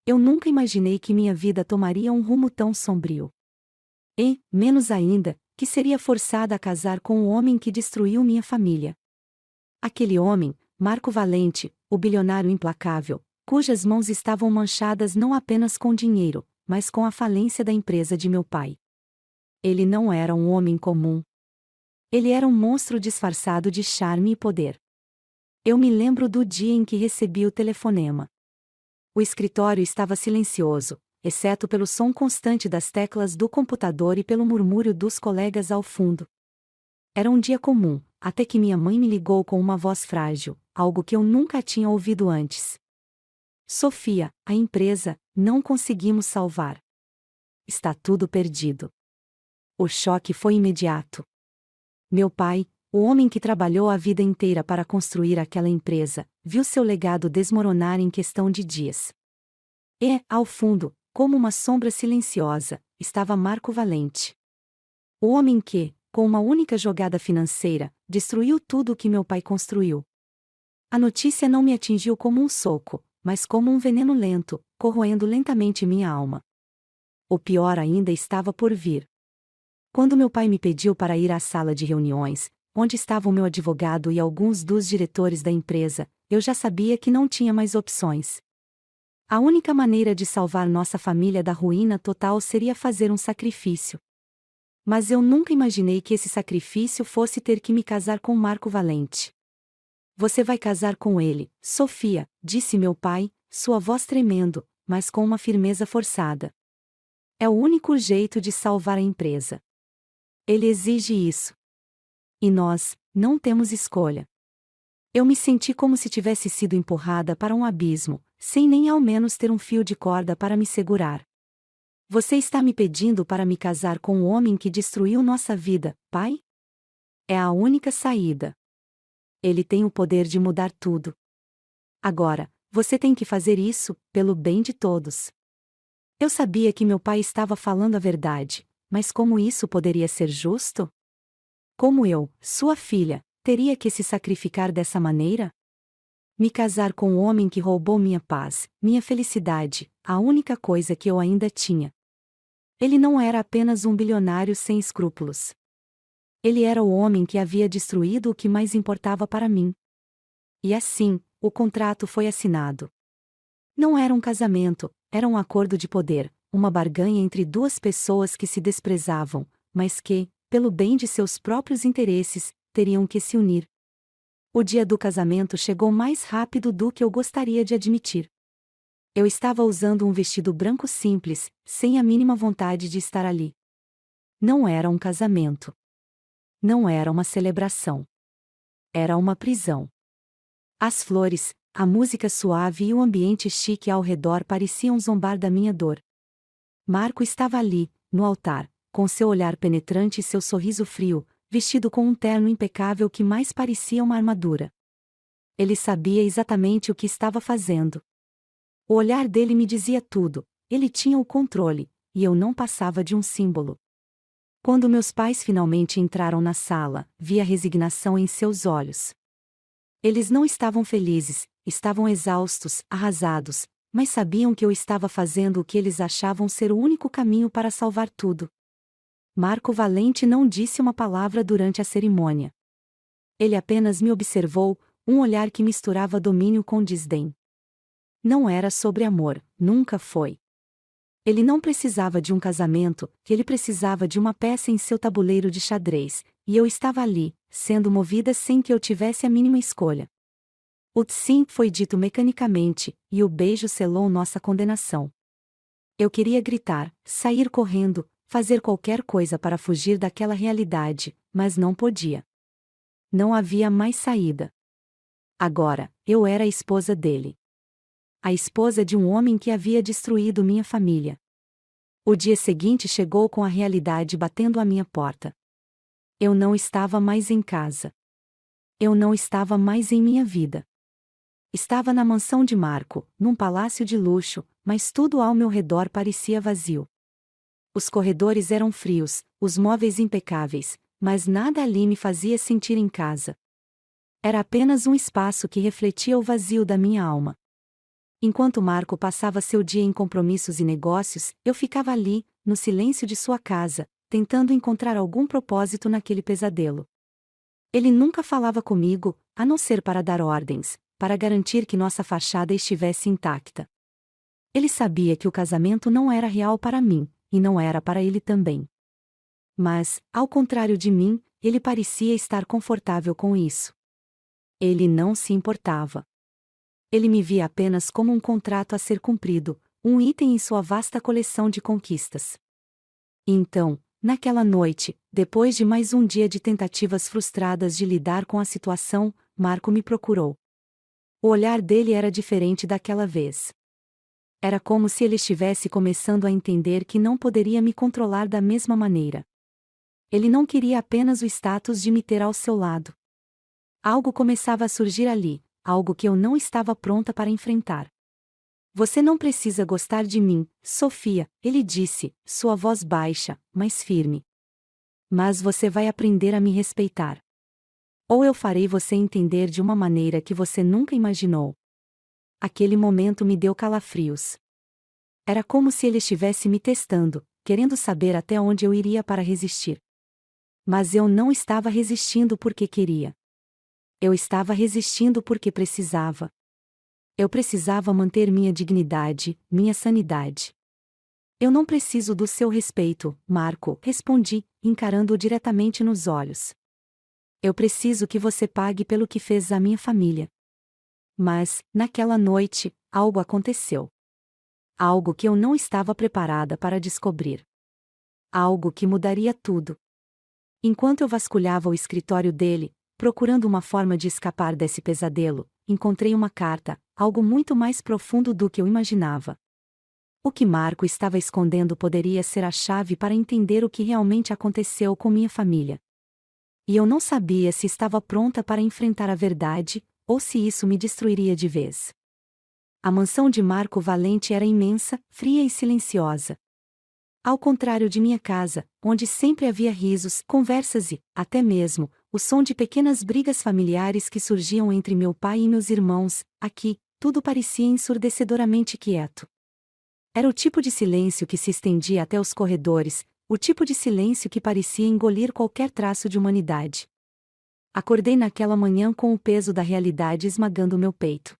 Eu nunca imaginei que minha vida tomaria um rumo tão sombrio. E, menos ainda, que seria forçada a casar com o homem que destruiu minha família. Aquele homem, Marco Valente, o bilionário implacável, cujas mãos estavam manchadas não apenas com dinheiro, mas com a falência da empresa de meu pai. Ele não era um homem comum. Ele era um monstro disfarçado de charme e poder. Eu me lembro do dia em que recebi o telefonema. O escritório estava silencioso, exceto pelo som constante das teclas do computador e pelo murmúrio dos colegas ao fundo. Era um dia comum, até que minha mãe me ligou com uma voz frágil, algo que eu nunca tinha ouvido antes. Sofia, a empresa, não conseguimos salvar. Está tudo perdido. O choque foi imediato. Meu pai, o homem que trabalhou a vida inteira para construir aquela empresa, viu seu legado desmoronar em questão de dias. E, ao fundo, como uma sombra silenciosa, estava Marco Valente. O homem que, com uma única jogada financeira, destruiu tudo o que meu pai construiu. A notícia não me atingiu como um soco, mas como um veneno lento, corroendo lentamente minha alma. O pior ainda estava por vir. Quando meu pai me pediu para ir à sala de reuniões, onde estava o meu advogado e alguns dos diretores da empresa, eu já sabia que não tinha mais opções. A única maneira de salvar nossa família da ruína total seria fazer um sacrifício. Mas eu nunca imaginei que esse sacrifício fosse ter que me casar com Marco Valente. Você vai casar com ele, Sofia, disse meu pai, sua voz tremendo, mas com uma firmeza forçada. É o único jeito de salvar a empresa. Ele exige isso. E nós, não temos escolha. Eu me senti como se tivesse sido empurrada para um abismo, sem nem ao menos ter um fio de corda para me segurar. Você está me pedindo para me casar com o homem que destruiu nossa vida, pai? É a única saída. Ele tem o poder de mudar tudo. Agora, você tem que fazer isso, pelo bem de todos. Eu sabia que meu pai estava falando a verdade, mas como isso poderia ser justo? Como eu, sua filha, teria que se sacrificar dessa maneira? Me casar com o homem que roubou minha paz, minha felicidade, a única coisa que eu ainda tinha. Ele não era apenas um bilionário sem escrúpulos. Ele era o homem que havia destruído o que mais importava para mim. E assim, o contrato foi assinado. Não era um casamento, era um acordo de poder, uma barganha entre duas pessoas que se desprezavam, mas que, pelo bem de seus próprios interesses, teriam que se unir. O dia do casamento chegou mais rápido do que eu gostaria de admitir. Eu estava usando um vestido branco simples, sem a mínima vontade de estar ali. Não era um casamento. Não era uma celebração. Era uma prisão. As flores, a música suave e o ambiente chique ao redor pareciam zombar da minha dor. Marco estava ali, no altar, com seu olhar penetrante e seu sorriso frio, vestido com um terno impecável que mais parecia uma armadura. Ele sabia exatamente o que estava fazendo. O olhar dele me dizia tudo, ele tinha o controle, e eu não passava de um símbolo. Quando meus pais finalmente entraram na sala, vi a resignação em seus olhos. Eles não estavam felizes, estavam exaustos, arrasados, mas sabiam que eu estava fazendo o que eles achavam ser o único caminho para salvar tudo. Marco Valente não disse uma palavra durante a cerimônia. Ele apenas me observou, um olhar que misturava domínio com desdém. Não era sobre amor, nunca foi. Ele não precisava de um casamento, ele precisava de uma peça em seu tabuleiro de xadrez, e eu estava ali, sendo movida sem que eu tivesse a mínima escolha. O sim foi dito mecanicamente, e o beijo selou nossa condenação. Eu queria gritar, sair correndo, fazer qualquer coisa para fugir daquela realidade, mas não podia. Não havia mais saída. Agora, eu era a esposa dele. A esposa de um homem que havia destruído minha família. O dia seguinte chegou com a realidade batendo à minha porta. Eu não estava mais em casa. Eu não estava mais em minha vida. Estava na mansão de Marco, num palácio de luxo, mas tudo ao meu redor parecia vazio. Os corredores eram frios, os móveis impecáveis, mas nada ali me fazia sentir em casa. Era apenas um espaço que refletia o vazio da minha alma. Enquanto Marco passava seu dia em compromissos e negócios, eu ficava ali, no silêncio de sua casa, tentando encontrar algum propósito naquele pesadelo. Ele nunca falava comigo, a não ser para dar ordens, para garantir que nossa fachada estivesse intacta. Ele sabia que o casamento não era real para mim, e não era para ele também. Mas, ao contrário de mim, ele parecia estar confortável com isso. Ele não se importava. Ele me via apenas como um contrato a ser cumprido, um item em sua vasta coleção de conquistas. Então, naquela noite, depois de mais um dia de tentativas frustradas de lidar com a situação, Marco me procurou. O olhar dele era diferente daquela vez. Era como se ele estivesse começando a entender que não poderia me controlar da mesma maneira. Ele não queria apenas o status de me ter ao seu lado. Algo começava a surgir ali, algo que eu não estava pronta para enfrentar. Você não precisa gostar de mim, Sofia, ele disse, sua voz baixa, mas firme. Mas você vai aprender a me respeitar. Ou eu farei você entender de uma maneira que você nunca imaginou. Aquele momento me deu calafrios. Era como se ele estivesse me testando, querendo saber até onde eu iria para resistir. Mas eu não estava resistindo porque queria. Eu estava resistindo porque precisava. Eu precisava manter minha dignidade, minha sanidade. Eu não preciso do seu respeito, Marco, respondi, encarando-o diretamente nos olhos. Eu preciso que você pague pelo que fez à minha família. Mas, naquela noite, algo aconteceu. Algo que eu não estava preparada para descobrir. Algo que mudaria tudo. Enquanto eu vasculhava o escritório dele, procurando uma forma de escapar desse pesadelo, encontrei uma carta, algo muito mais profundo do que eu imaginava. O que Marco estava escondendo poderia ser a chave para entender o que realmente aconteceu com minha família. E eu não sabia se estava pronta para enfrentar a verdade, ou se isso me destruiria de vez. A mansão de Marco Valente era imensa, fria e silenciosa. Ao contrário de minha casa, onde sempre havia risos, conversas e, até mesmo, o som de pequenas brigas familiares que surgiam entre meu pai e meus irmãos, aqui, tudo parecia ensurdecedoramente quieto. Era o tipo de silêncio que se estendia até os corredores, o tipo de silêncio que parecia engolir qualquer traço de humanidade. Acordei naquela manhã com o peso da realidade esmagando meu peito.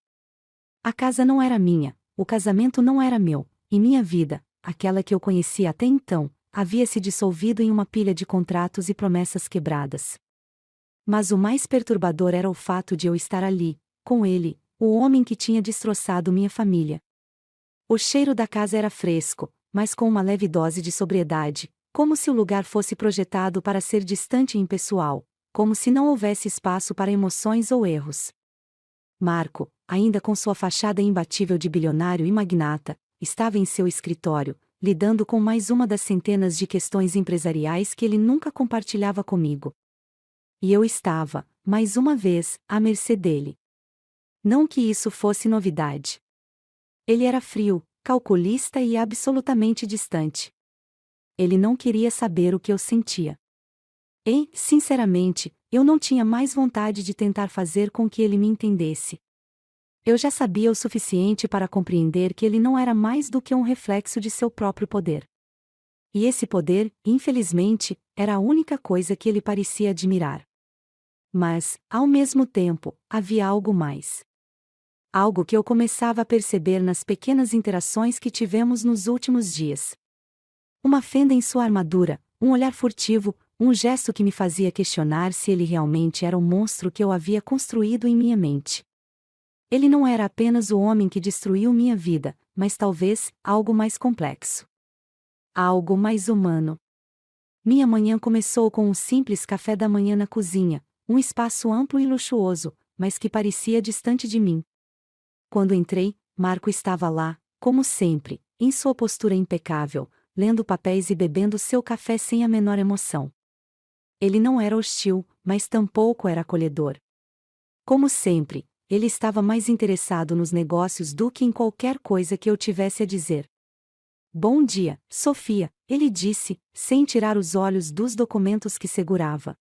A casa não era minha, o casamento não era meu, e minha vida, aquela que eu conhecia até então, havia se dissolvido em uma pilha de contratos e promessas quebradas. Mas o mais perturbador era o fato de eu estar ali, com ele, o homem que tinha destroçado minha família. O cheiro da casa era fresco, mas com uma leve dose de sobriedade, como se o lugar fosse projetado para ser distante e impessoal, como se não houvesse espaço para emoções ou erros. Marco, ainda com sua fachada imbatível de bilionário e magnata, estava em seu escritório, lidando com mais uma das centenas de questões empresariais que ele nunca compartilhava comigo. E eu estava, mais uma vez, à mercê dele. Não que isso fosse novidade. Ele era frio, calculista e absolutamente distante. Ele não queria saber o que eu sentia. E, sinceramente, eu não tinha mais vontade de tentar fazer com que ele me entendesse. Eu já sabia o suficiente para compreender que ele não era mais do que um reflexo de seu próprio poder. E esse poder, infelizmente, era a única coisa que ele parecia admirar. Mas, ao mesmo tempo, havia algo mais. Algo que eu começava a perceber nas pequenas interações que tivemos nos últimos dias. Uma fenda em sua armadura, um olhar furtivo, um gesto que me fazia questionar se ele realmente era o monstro que eu havia construído em minha mente. Ele não era apenas o homem que destruiu minha vida, mas talvez algo mais complexo. Algo mais humano. Minha manhã começou com um simples café da manhã na cozinha, um espaço amplo e luxuoso, mas que parecia distante de mim. Quando entrei, Marco estava lá, como sempre, em sua postura impecável, lendo papéis e bebendo seu café sem a menor emoção. Ele não era hostil, mas tampouco era acolhedor. Como sempre, ele estava mais interessado nos negócios do que em qualquer coisa que eu tivesse a dizer. Bom dia, Sofia, ele disse, sem tirar os olhos dos documentos que segurava.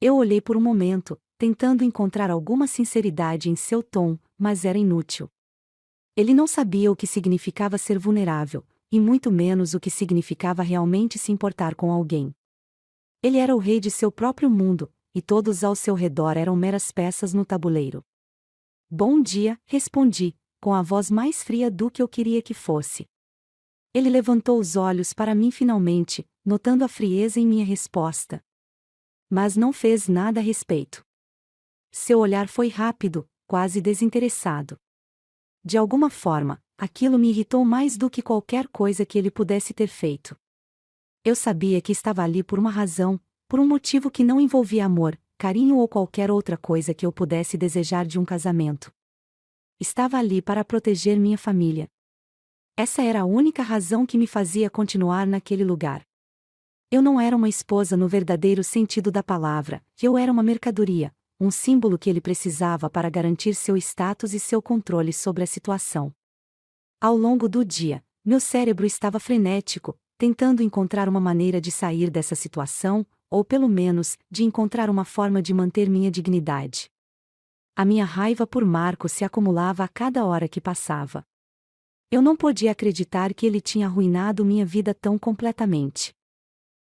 Eu olhei por um momento, tentando encontrar alguma sinceridade em seu tom, mas era inútil. Ele não sabia o que significava ser vulnerável, e muito menos o que significava realmente se importar com alguém. Ele era o rei de seu próprio mundo, e todos ao seu redor eram meras peças no tabuleiro. Bom dia, respondi, com a voz mais fria do que eu queria que fosse. Ele levantou os olhos para mim finalmente, notando a frieza em minha resposta. Mas não fez nada a respeito. Seu olhar foi rápido, quase desinteressado. De alguma forma, aquilo me irritou mais do que qualquer coisa que ele pudesse ter feito. Eu sabia que estava ali por uma razão, por um motivo que não envolvia amor, carinho ou qualquer outra coisa que eu pudesse desejar de um casamento. Estava ali para proteger minha família. Essa era a única razão que me fazia continuar naquele lugar. Eu não era uma esposa no verdadeiro sentido da palavra, eu era uma mercadoria, um símbolo que ele precisava para garantir seu status e seu controle sobre a situação. Ao longo do dia, meu cérebro estava frenético, tentando encontrar uma maneira de sair dessa situação, ou pelo menos, de encontrar uma forma de manter minha dignidade. A minha raiva por Marco se acumulava a cada hora que passava. Eu não podia acreditar que ele tinha arruinado minha vida tão completamente.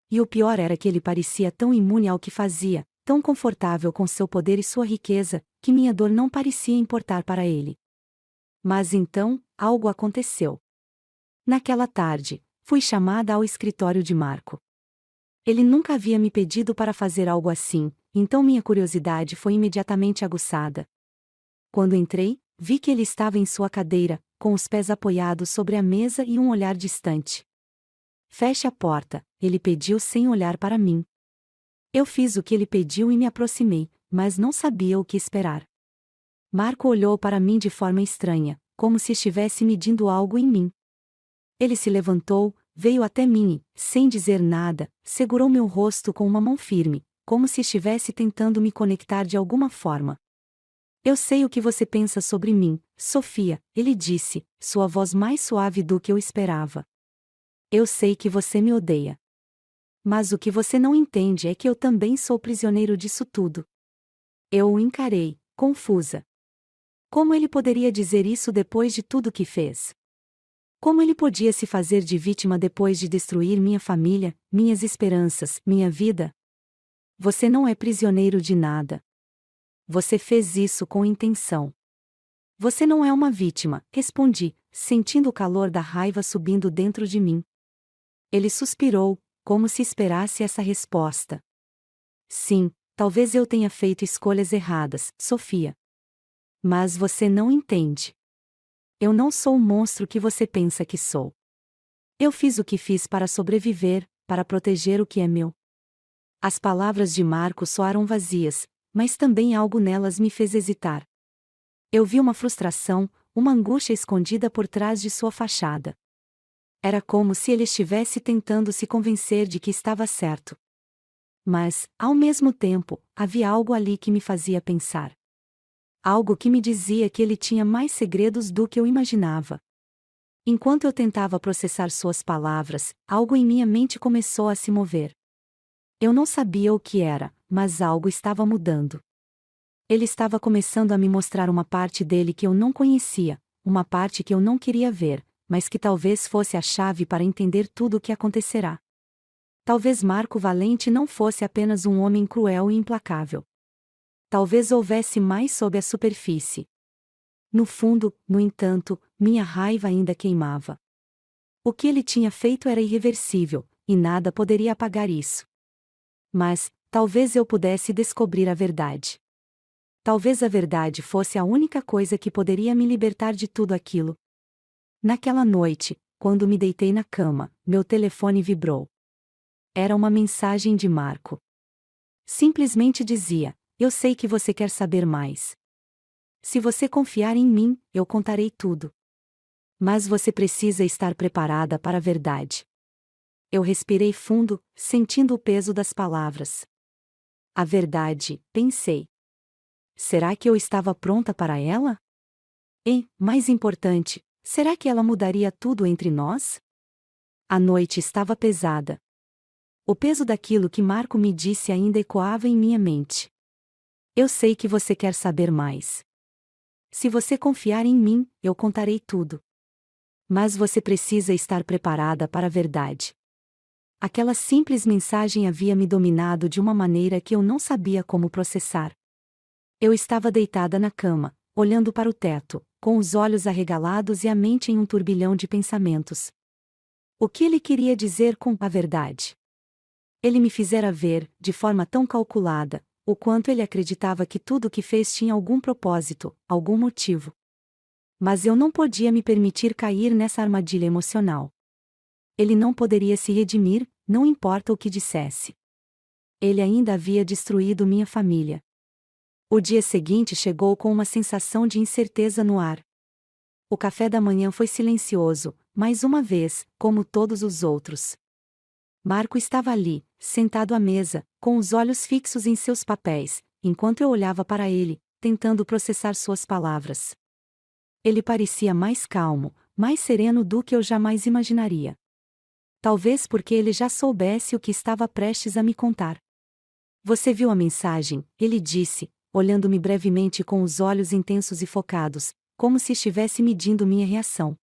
E o pior era que ele parecia tão imune ao que fazia, tão confortável com seu poder e sua riqueza, que minha dor não parecia importar para ele. Mas então, algo aconteceu. Naquela tarde, fui chamada ao escritório de Marco. Ele nunca havia me pedido para fazer algo assim, então minha curiosidade foi imediatamente aguçada. Quando entrei, vi que ele estava em sua cadeira, com os pés apoiados sobre a mesa e um olhar distante. Feche a porta, ele pediu sem olhar para mim. Eu fiz o que ele pediu e me aproximei, mas não sabia o que esperar. Marco olhou para mim de forma estranha, como se estivesse medindo algo em mim. Ele se levantou, veio até mim e, sem dizer nada, segurou meu rosto com uma mão firme, como se estivesse tentando me conectar de alguma forma. Eu sei o que você pensa sobre mim, Sofia, ele disse, sua voz mais suave do que eu esperava. Eu sei que você me odeia. Mas o que você não entende é que eu também sou prisioneiro disso tudo. Eu o encarei, confusa. Como ele poderia dizer isso depois de tudo que fez? Como ele podia se fazer de vítima depois de destruir minha família, minhas esperanças, minha vida? Você não é prisioneiro de nada. Você fez isso com intenção. Você não é uma vítima, respondi, sentindo o calor da raiva subindo dentro de mim. Ele suspirou, como se esperasse essa resposta. Sim, talvez eu tenha feito escolhas erradas, Sofia. Mas você não entende. Eu não sou o monstro que você pensa que sou. Eu fiz o que fiz para sobreviver, para proteger o que é meu. As palavras de Marco soaram vazias, mas também algo nelas me fez hesitar. Eu vi uma frustração, uma angústia escondida por trás de sua fachada. Era como se ele estivesse tentando se convencer de que estava certo. Mas, ao mesmo tempo, havia algo ali que me fazia pensar. Algo que me dizia que ele tinha mais segredos do que eu imaginava. Enquanto eu tentava processar suas palavras, algo em minha mente começou a se mover. Eu não sabia o que era, mas algo estava mudando. Ele estava começando a me mostrar uma parte dele que eu não conhecia, uma parte que eu não queria ver, mas que talvez fosse a chave para entender tudo o que acontecerá. Talvez Marco Valente não fosse apenas um homem cruel e implacável. Talvez houvesse mais sob a superfície. No fundo, no entanto, minha raiva ainda queimava. O que ele tinha feito era irreversível, e nada poderia apagar isso. Mas, talvez eu pudesse descobrir a verdade. Talvez a verdade fosse a única coisa que poderia me libertar de tudo aquilo. Naquela noite, quando me deitei na cama, meu telefone vibrou. Era uma mensagem de Marco. Simplesmente dizia: eu sei que você quer saber mais. Se você confiar em mim, eu contarei tudo. Mas você precisa estar preparada para a verdade. Eu respirei fundo, sentindo o peso das palavras. A verdade, pensei. Será que eu estava pronta para ela? E, mais importante, será que ela mudaria tudo entre nós? A noite estava pesada. O peso daquilo que Marco me disse ainda ecoava em minha mente. Eu sei que você quer saber mais. se você confiar em mim, eu contarei tudo. Mas você precisa estar preparada para a verdade. Aquela simples mensagem havia me dominado de uma maneira que eu não sabia como processar. Eu estava deitada na cama, olhando para o teto, com os olhos arregalados e a mente em um turbilhão de pensamentos. O que ele queria dizer com a verdade? Ele me fizera ver, de forma tão calculada, o quanto ele acreditava que tudo o que fez tinha algum propósito, algum motivo. Mas eu não podia me permitir cair nessa armadilha emocional. Ele não poderia se redimir, não importa o que dissesse. Ele ainda havia destruído minha família. O dia seguinte chegou com uma sensação de incerteza no ar. O café da manhã foi silencioso, mais uma vez, como todos os outros. Marco estava ali, sentado à mesa, com os olhos fixos em seus papéis, enquanto eu olhava para ele, tentando processar suas palavras. Ele parecia mais calmo, mais sereno do que eu jamais imaginaria. Talvez porque ele já soubesse o que estava prestes a me contar. Você viu a mensagem, ele disse, olhando-me brevemente com os olhos intensos e focados, como se estivesse medindo minha reação.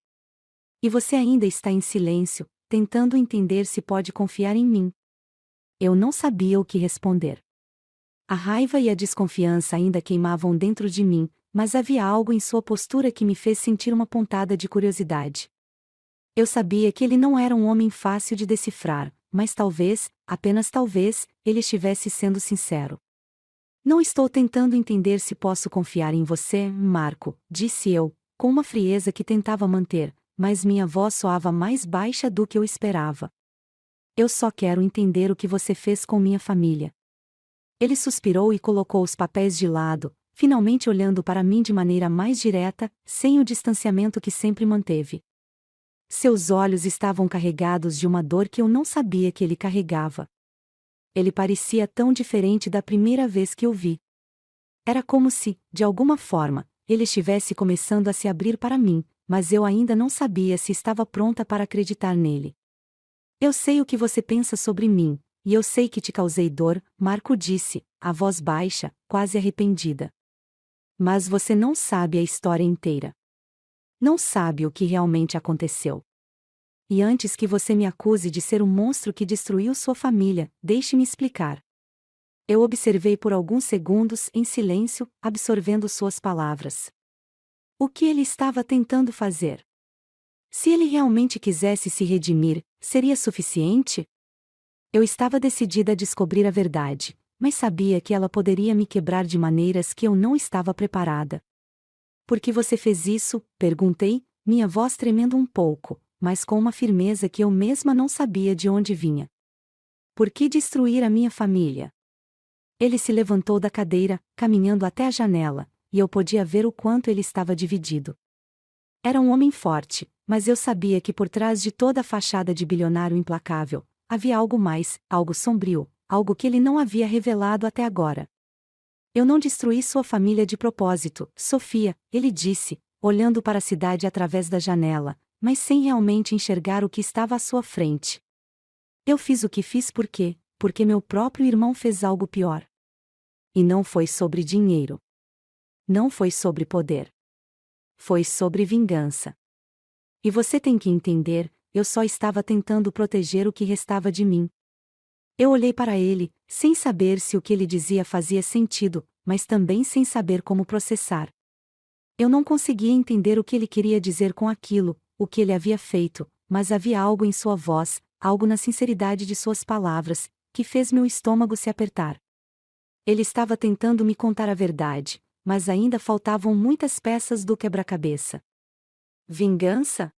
E você ainda está em silêncio, tentando entender se pode confiar em mim. Eu não sabia o que responder. A raiva e a desconfiança ainda queimavam dentro de mim, mas havia algo em sua postura que me fez sentir uma pontada de curiosidade. Eu sabia que ele não era um homem fácil de decifrar, mas talvez, apenas talvez, ele estivesse sendo sincero. Não estou tentando entender se posso confiar em você, Marco, disse eu, com uma frieza que tentava manter, mas minha voz soava mais baixa do que eu esperava. Eu só quero entender o que você fez com minha família. Ele suspirou e colocou os papéis de lado, finalmente olhando para mim de maneira mais direta, sem o distanciamento que sempre manteve. Seus olhos estavam carregados de uma dor que eu não sabia que ele carregava. Ele parecia tão diferente da primeira vez que o vi. Era como se, de alguma forma, ele estivesse começando a se abrir para mim, mas eu ainda não sabia se estava pronta para acreditar nele. Eu sei o que você pensa sobre mim, e eu sei que te causei dor, Marco disse, a voz baixa, quase arrependida. Mas você não sabe a história inteira. Não sabe o que realmente aconteceu. E antes que você me acuse de ser o monstro que destruiu sua família, deixe-me explicar. Eu observei por alguns segundos, em silêncio, absorvendo suas palavras. O que ele estava tentando fazer? Se ele realmente quisesse se redimir, seria suficiente? Eu estava decidida a descobrir a verdade, mas sabia que ela poderia me quebrar de maneiras que eu não estava preparada. Por que você fez isso? Perguntei, minha voz tremendo um pouco, mas com uma firmeza que eu mesma não sabia de onde vinha. Por que destruir a minha família? Ele se levantou da cadeira, caminhando até a janela, e eu podia ver o quanto ele estava dividido. Era um homem forte, mas eu sabia que por trás de toda a fachada de bilionário implacável, havia algo mais, algo sombrio, algo que ele não havia revelado até agora. Eu não destruí sua família de propósito, Sofia, ele disse, olhando para a cidade através da janela, mas sem realmente enxergar o que estava à sua frente. Eu fiz o que fiz porque meu próprio irmão fez algo pior. E não foi sobre dinheiro. Não foi sobre poder. Foi sobre vingança. E você tem que entender, eu só estava tentando proteger o que restava de mim. Eu olhei para ele, sem saber se o que ele dizia fazia sentido, mas também sem saber como processar. Eu não conseguia entender o que ele queria dizer com aquilo, o que ele havia feito, mas havia algo em sua voz, algo na sinceridade de suas palavras, que fez meu estômago se apertar. Ele estava tentando me contar a verdade, mas ainda faltavam muitas peças do quebra-cabeça. Vingança?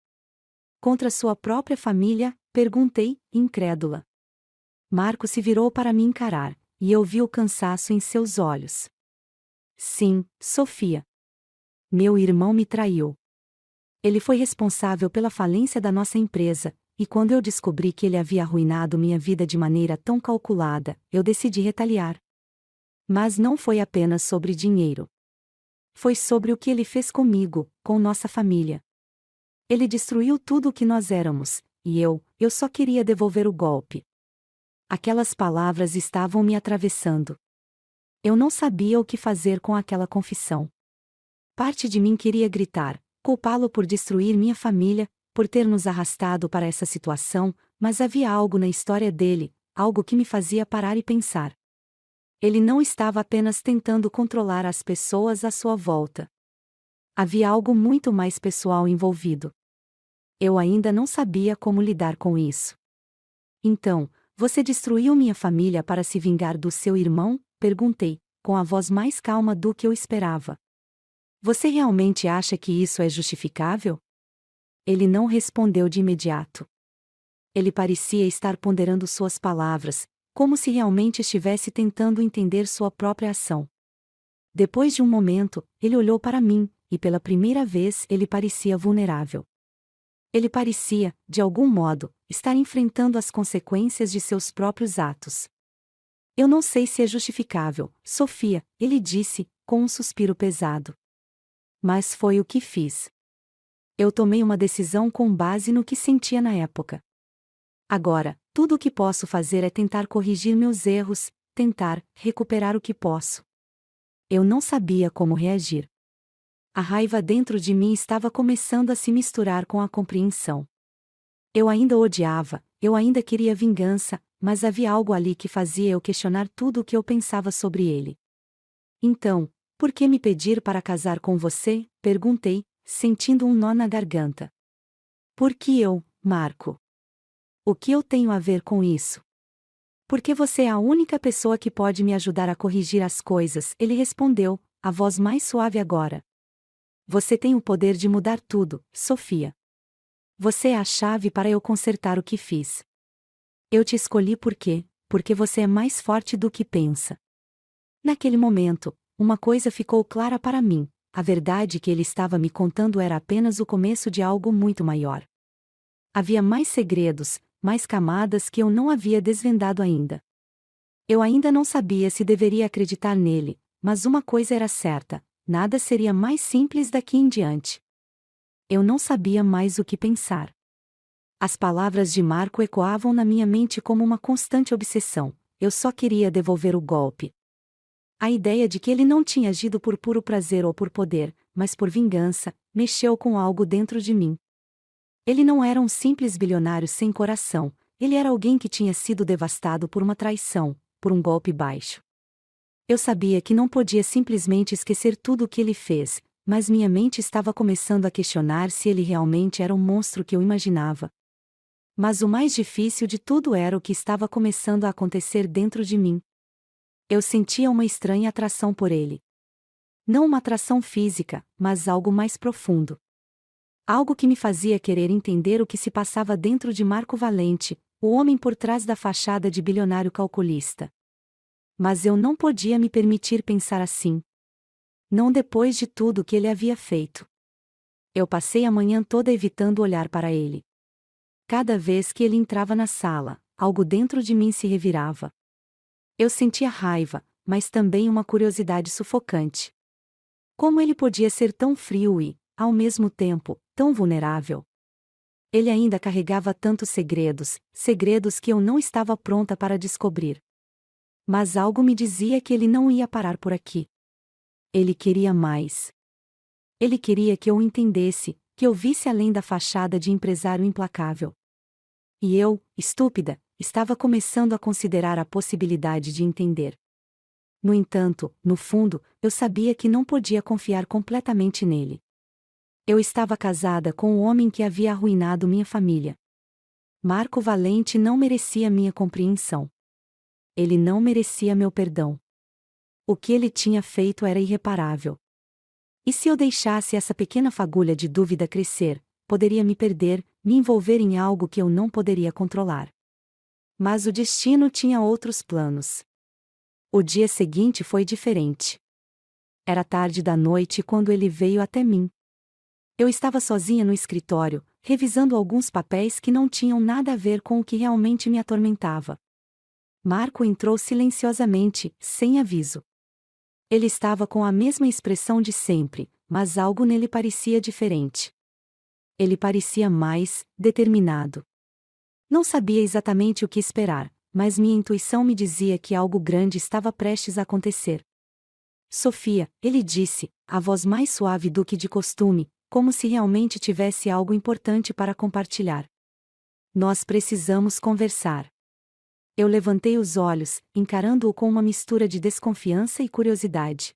Contra sua própria família? Perguntei, incrédula. Marco se virou para me encarar, e eu vi o cansaço em seus olhos. Sim, Sofia. Meu irmão me traiu. Ele foi responsável pela falência da nossa empresa, e quando eu descobri que ele havia arruinado minha vida de maneira tão calculada, eu decidi retaliar. Mas não foi apenas sobre dinheiro. Foi sobre o que ele fez comigo, com nossa família. Ele destruiu tudo o que nós éramos, e eu só queria devolver o golpe. Aquelas palavras estavam me atravessando. Eu não sabia o que fazer com aquela confissão. Parte de mim queria gritar, culpá-lo por destruir minha família, por ter nos arrastado para essa situação, mas havia algo na história dele, algo que me fazia parar e pensar. Ele não estava apenas tentando controlar as pessoas à sua volta. Havia algo muito mais pessoal envolvido. Eu ainda não sabia como lidar com isso. Então, você destruiu minha família para se vingar do seu irmão? Perguntei, com a voz mais calma do que eu esperava. Você realmente acha que isso é justificável? Ele não respondeu de imediato. Ele parecia estar ponderando suas palavras, como se realmente estivesse tentando entender sua própria ação. Depois de um momento, ele olhou para mim, e pela primeira vez ele parecia vulnerável. Ele parecia, de algum modo, estar enfrentando as consequências de seus próprios atos. Eu não sei se é justificável, Sofia, ele disse, com um suspiro pesado. Mas foi o que fiz. Eu tomei uma decisão com base no que sentia na época. Agora, tudo o que posso fazer é tentar corrigir meus erros, tentar recuperar o que posso. Eu não sabia como reagir. A raiva dentro de mim estava começando a se misturar com a compreensão. Eu ainda o odiava, eu ainda queria vingança, mas havia algo ali que fazia eu questionar tudo o que eu pensava sobre ele. Então, por que me pedir para casar com você? Perguntei, sentindo um nó na garganta. Por que eu, Marco? O que eu tenho a ver com isso? Porque você é a única pessoa que pode me ajudar a corrigir as coisas, ele respondeu, a voz mais suave agora. Você tem o poder de mudar tudo, Sofia. Você é a chave para eu consertar o que fiz. Eu te escolhi porque você é mais forte do que pensa. Naquele momento, uma coisa ficou clara para mim. A verdade que ele estava me contando era apenas o começo de algo muito maior. Havia mais segredos, mais camadas que eu não havia desvendado ainda. Eu ainda não sabia se deveria acreditar nele, mas uma coisa era certa: nada seria mais simples daqui em diante. Eu não sabia mais o que pensar. As palavras de Marco ecoavam na minha mente como uma constante obsessão. Eu só queria devolver o golpe. A ideia de que ele não tinha agido por puro prazer ou por poder, mas por vingança, mexeu com algo dentro de mim. Ele não era um simples bilionário sem coração, ele era alguém que tinha sido devastado por uma traição, por um golpe baixo. Eu sabia que não podia simplesmente esquecer tudo o que ele fez, mas minha mente estava começando a questionar se ele realmente era o monstro que eu imaginava. Mas o mais difícil de tudo era o que estava começando a acontecer dentro de mim. Eu sentia uma estranha atração por ele. Não uma atração física, mas algo mais profundo. Algo que me fazia querer entender o que se passava dentro de Marco Valente, o homem por trás da fachada de bilionário calculista. Mas eu não podia me permitir pensar assim. Não depois de tudo que ele havia feito. Eu passei a manhã toda evitando olhar para ele. Cada vez que ele entrava na sala, algo dentro de mim se revirava. Eu sentia raiva, mas também uma curiosidade sufocante. Como ele podia ser tão frio e, ao mesmo tempo, tão vulnerável? Ele ainda carregava tantos segredos, segredos que eu não estava pronta para descobrir. Mas algo me dizia que ele não ia parar por aqui. Ele queria mais. Ele queria que eu o entendesse, que eu visse além da fachada de empresário implacável. E eu, estúpida, estava começando a considerar a possibilidade de entender. No entanto, no fundo, eu sabia que não podia confiar completamente nele. Eu estava casada com um homem que havia arruinado minha família. Marco Valente não merecia minha compreensão. Ele não merecia meu perdão. O que ele tinha feito era irreparável. E se eu deixasse essa pequena fagulha de dúvida crescer, poderia me perder, me envolver em algo que eu não poderia controlar. Mas o destino tinha outros planos. O dia seguinte foi diferente. Era tarde da noite quando ele veio até mim. Eu estava sozinha no escritório, revisando alguns papéis que não tinham nada a ver com o que realmente me atormentava. Marco entrou silenciosamente, sem aviso. Ele estava com a mesma expressão de sempre, mas algo nele parecia diferente. Ele parecia mais determinado. Não sabia exatamente o que esperar, mas minha intuição me dizia que algo grande estava prestes a acontecer. Sofia, ele disse, a voz mais suave do que de costume, como se realmente tivesse algo importante para compartilhar. Nós precisamos conversar. Eu levantei os olhos, encarando-o com uma mistura de desconfiança e curiosidade.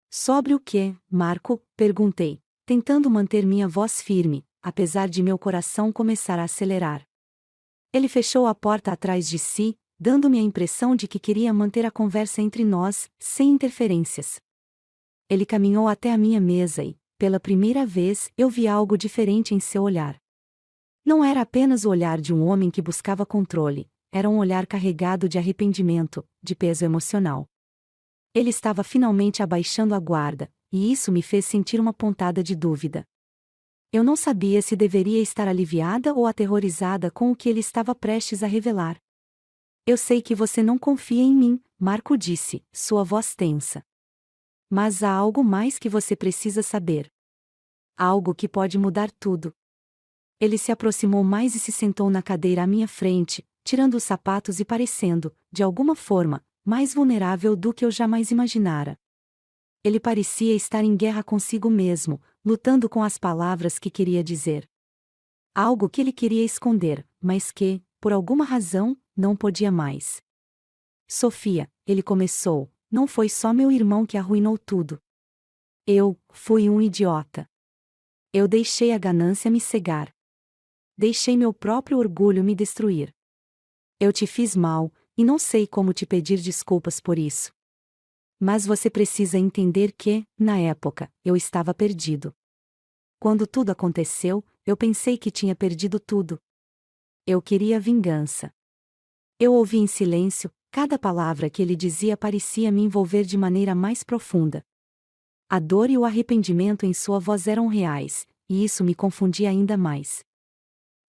Sobre o que, Marco? Perguntei, tentando manter minha voz firme, apesar de meu coração começar a acelerar. Ele fechou a porta atrás de si, dando-me a impressão de que queria manter a conversa entre nós, sem interferências. Ele caminhou até a minha mesa e, pela primeira vez, eu vi algo diferente em seu olhar. Não era apenas o olhar de um homem que buscava controle, era um olhar carregado de arrependimento, de peso emocional. Ele estava finalmente abaixando a guarda, e isso me fez sentir uma pontada de dúvida. Eu não sabia se deveria estar aliviada ou aterrorizada com o que ele estava prestes a revelar. Eu sei que você não confia em mim, Marco disse, sua voz tensa. Mas há algo mais que você precisa saber. Algo que pode mudar tudo. Ele se aproximou mais e se sentou na cadeira à minha frente, tirando os sapatos e parecendo, de alguma forma, mais vulnerável do que eu jamais imaginara. Ele parecia estar em guerra consigo mesmo, lutando com as palavras que queria dizer. Algo que ele queria esconder, mas que, por alguma razão, não podia mais. Sofia, ele começou, não foi só meu irmão que arruinou tudo. Eu fui um idiota. Eu deixei a ganância me cegar. Deixei meu próprio orgulho me destruir. Eu te fiz mal, e não sei como te pedir desculpas por isso. Mas você precisa entender que, na época, eu estava perdido. Quando tudo aconteceu, eu pensei que tinha perdido tudo. Eu queria vingança. Eu ouvi em silêncio, cada palavra que ele dizia parecia me envolver de maneira mais profunda. A dor e o arrependimento em sua voz eram reais, e isso me confundia ainda mais.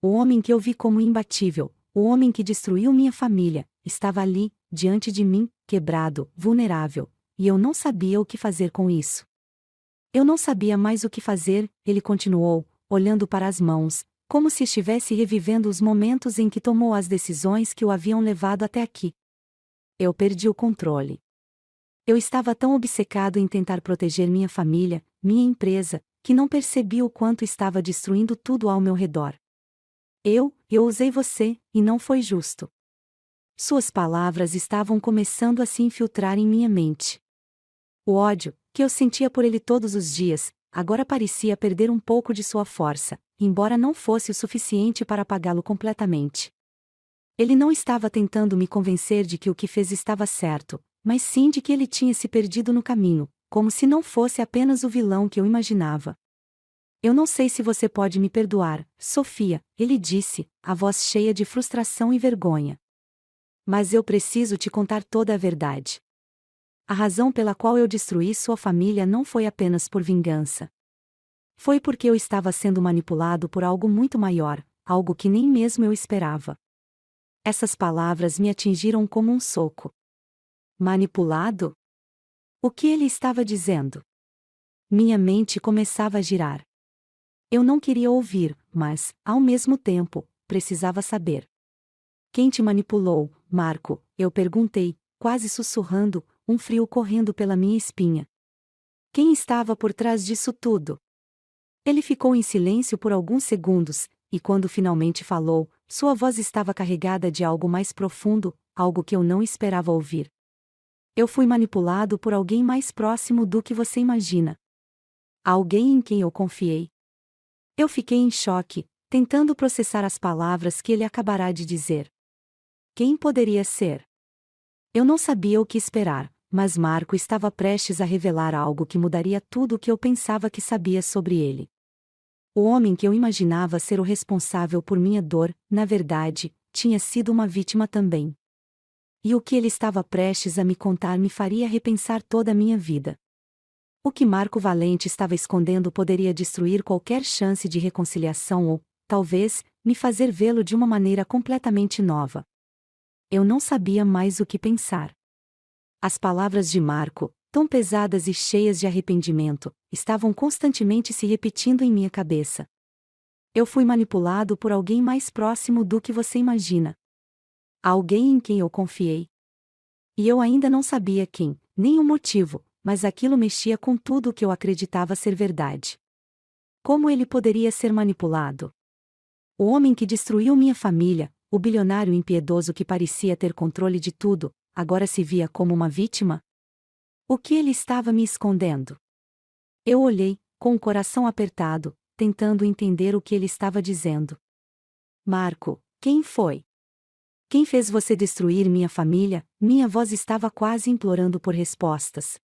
O homem que eu vi como imbatível, o homem que destruiu minha família, estava ali, diante de mim, quebrado, vulnerável, e eu não sabia o que fazer com isso. Eu não sabia mais o que fazer, ele continuou, olhando para as mãos, como se estivesse revivendo os momentos em que tomou as decisões que o haviam levado até aqui. Eu perdi o controle. Eu estava tão obcecado em tentar proteger minha família, minha empresa, que não percebi o quanto estava destruindo tudo ao meu redor. Eu usei você, e não foi justo. Suas palavras estavam começando a se infiltrar em minha mente. O ódio, que eu sentia por ele todos os dias, agora parecia perder um pouco de sua força, embora não fosse o suficiente para apagá-lo completamente. Ele não estava tentando me convencer de que o que fez estava certo, mas sim de que ele tinha se perdido no caminho, como se não fosse apenas o vilão que eu imaginava. Eu não sei se você pode me perdoar, Sofia, ele disse, a voz cheia de frustração e vergonha. Mas eu preciso te contar toda a verdade. A razão pela qual eu destruí sua família não foi apenas por vingança. Foi porque eu estava sendo manipulado por algo muito maior, algo que nem mesmo eu esperava. Essas palavras me atingiram como um soco. Manipulado? O que ele estava dizendo? Minha mente começava a girar. Eu não queria ouvir, mas, ao mesmo tempo, precisava saber. Quem te manipulou, Marco? Eu perguntei, quase sussurrando, um frio correndo pela minha espinha. Quem estava por trás disso tudo? Ele ficou em silêncio por alguns segundos, e quando finalmente falou, sua voz estava carregada de algo mais profundo, algo que eu não esperava ouvir. Eu fui manipulado por alguém mais próximo do que você imagina. Alguém em quem eu confiei. Eu fiquei em choque, tentando processar as palavras que ele acabará de dizer. Quem poderia ser? Eu não sabia o que esperar, mas Marco estava prestes a revelar algo que mudaria tudo o que eu pensava que sabia sobre ele. O homem que eu imaginava ser o responsável por minha dor, na verdade, tinha sido uma vítima também. E o que ele estava prestes a me contar me faria repensar toda a minha vida. O que Marco Valente estava escondendo poderia destruir qualquer chance de reconciliação ou, talvez, me fazer vê-lo de uma maneira completamente nova. Eu não sabia mais o que pensar. As palavras de Marco, tão pesadas e cheias de arrependimento, estavam constantemente se repetindo em minha cabeça. Eu fui manipulado por alguém mais próximo do que você imagina. Alguém em quem eu confiei. E eu ainda não sabia quem, nem o motivo, mas aquilo mexia com tudo o que eu acreditava ser verdade. Como ele poderia ser manipulado? O homem que destruiu minha família, o bilionário impiedoso que parecia ter controle de tudo, agora se via como uma vítima? O que ele estava me escondendo? Eu olhei, com o coração apertado, tentando entender o que ele estava dizendo. Marco, quem foi? Quem fez você destruir minha família? Minha voz estava quase implorando por respostas.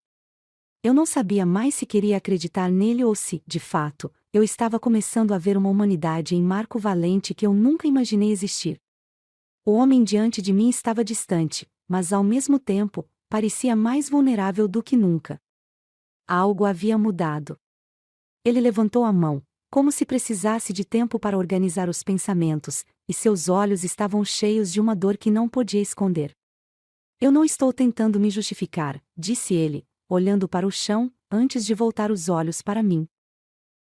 Eu não sabia mais se queria acreditar nele ou se, de fato, eu estava começando a ver uma humanidade em Marco Valente que eu nunca imaginei existir. O homem diante de mim estava distante, mas ao mesmo tempo, parecia mais vulnerável do que nunca. Algo havia mudado. Ele levantou a mão, como se precisasse de tempo para organizar os pensamentos, e seus olhos estavam cheios de uma dor que não podia esconder. Eu não estou tentando me justificar, disse ele, olhando para o chão, antes de voltar os olhos para mim.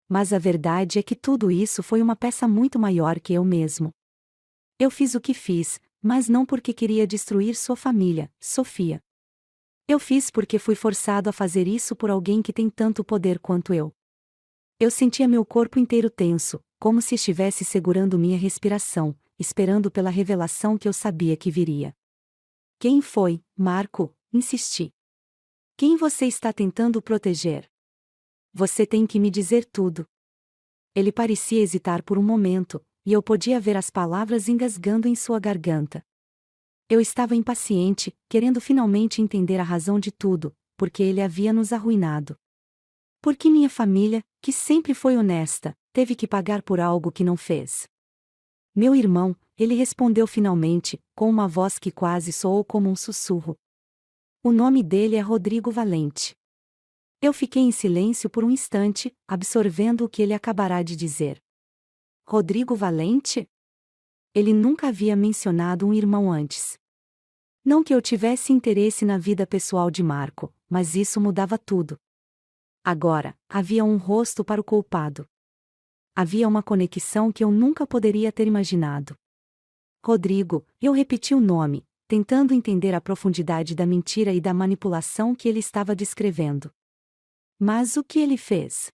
Mas a verdade é que tudo isso foi uma peça muito maior que eu mesmo. Eu fiz o que fiz, mas não porque queria destruir sua família, Sofia. Eu fiz porque fui forçado a fazer isso por alguém que tem tanto poder quanto eu. Eu sentia meu corpo inteiro tenso, como se estivesse segurando minha respiração, esperando pela revelação que eu sabia que viria. Quem foi, Marco? Insisti. Quem você está tentando proteger? Você tem que me dizer tudo. Ele parecia hesitar por um momento, e eu podia ver as palavras engasgando em sua garganta. Eu estava impaciente, querendo finalmente entender a razão de tudo, porque ele havia nos arruinado. Por que minha família, que sempre foi honesta, teve que pagar por algo que não fez? Meu irmão, ele respondeu finalmente, com uma voz que quase soou como um sussurro. O nome dele é Rodrigo Valente. Eu fiquei em silêncio por um instante, absorvendo o que ele acabará de dizer. Rodrigo Valente? Ele nunca havia mencionado um irmão antes. Não que eu tivesse interesse na vida pessoal de Marco, mas isso mudava tudo. Agora, havia um rosto para o culpado. Havia uma conexão que eu nunca poderia ter imaginado. Rodrigo, eu repeti o nome, tentando entender a profundidade da mentira e da manipulação que ele estava descrevendo. Mas o que ele fez?